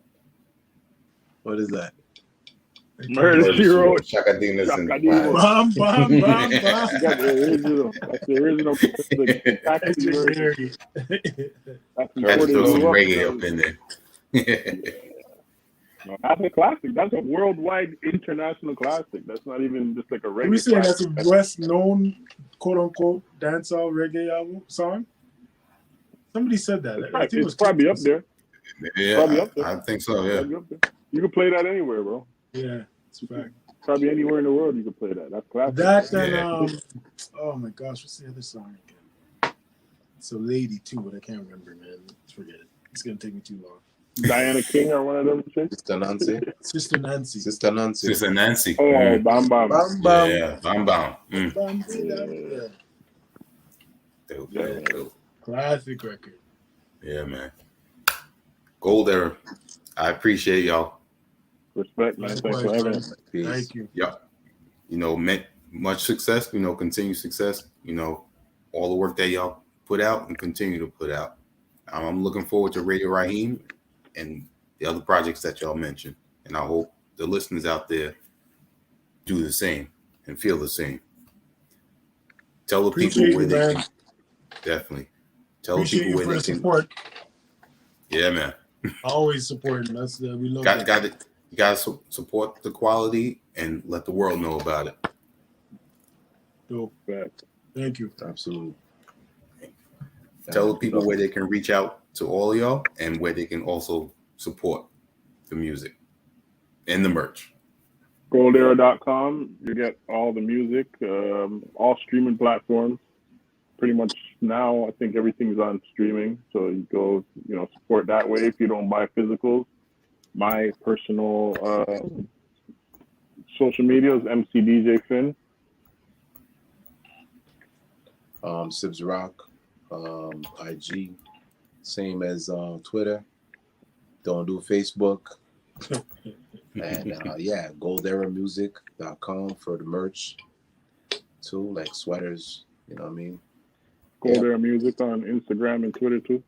What is that? Murder She Wrote. Chacadinas and Bam. That's the original. That's the original. Had to throw some reggae up in there. That's a classic. That's a worldwide international classic. That's not even just like a reggae. We saying that's a West known quote unquote dancehall reggae album song? Somebody said that. I think it's probably up there. Yeah, probably up there. I think so. Yeah, you can play that anywhere, bro. Yeah, it's a fact. Probably anywhere in the world you can play that. That's classic. That and oh my gosh, what's the other song again? It's a lady too, but I can't remember, man. Let's forget it. It's gonna take me too long. Diana King or one of them chicks? Sister Nancy. Sister Nancy. Oh, Bam Bam. Yeah, Bam Bam. Dope. Classic record. Yeah, man. Gold Era. I appreciate y'all. Respect, man. Thanks for having us. Thank you. Yeah. Much success, continued success, all the work that y'all put out and continue to put out. I'm looking forward to Radio Raheem and the other projects that y'all mentioned. And I hope the listeners out there do the same and feel the same. Tell the people where they can. Definitely. Tell the people where they can. Support. Yeah, man. Always supporting. That's we love it. You got to support the quality and let the world know about it. Dope. Thank you. Absolutely. Tell the people where they can reach out to all of y'all and where they can also support the music and the merch. GoldEra.com. You get all the music, all streaming platforms. pretty much now I think everything's on streaming. So you go, support that way if you don't buy physicals. My personal social media is MCDJ Finn. Sibbs Roc, IG, same as Twitter. Don't do Facebook. And golderamusic.com for the merch too, like sweaters, you know what I mean? Gold Era Music on Instagram and Twitter too.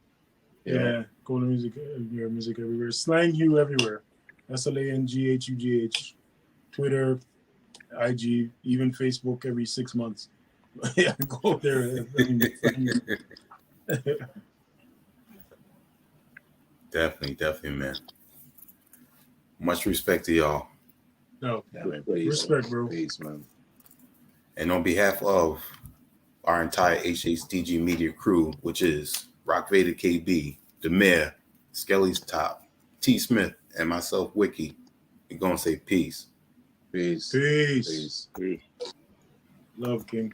Yeah, Golden Music, your music everywhere. Slang Hugh everywhere. SLANGHUGH. Twitter, IG, even Facebook every 6 months. Yeah, go there. Definitely, man. Much respect to y'all. No, Yeah, man, peace, respect, bro. Peace, man. And on behalf of our entire HHDG media crew, which is Rock Vader KB, the Mayor, Skelly's Top, T. Smith, and myself, Wiki, we're going to say peace. Peace. Peace. Peace. Love, King.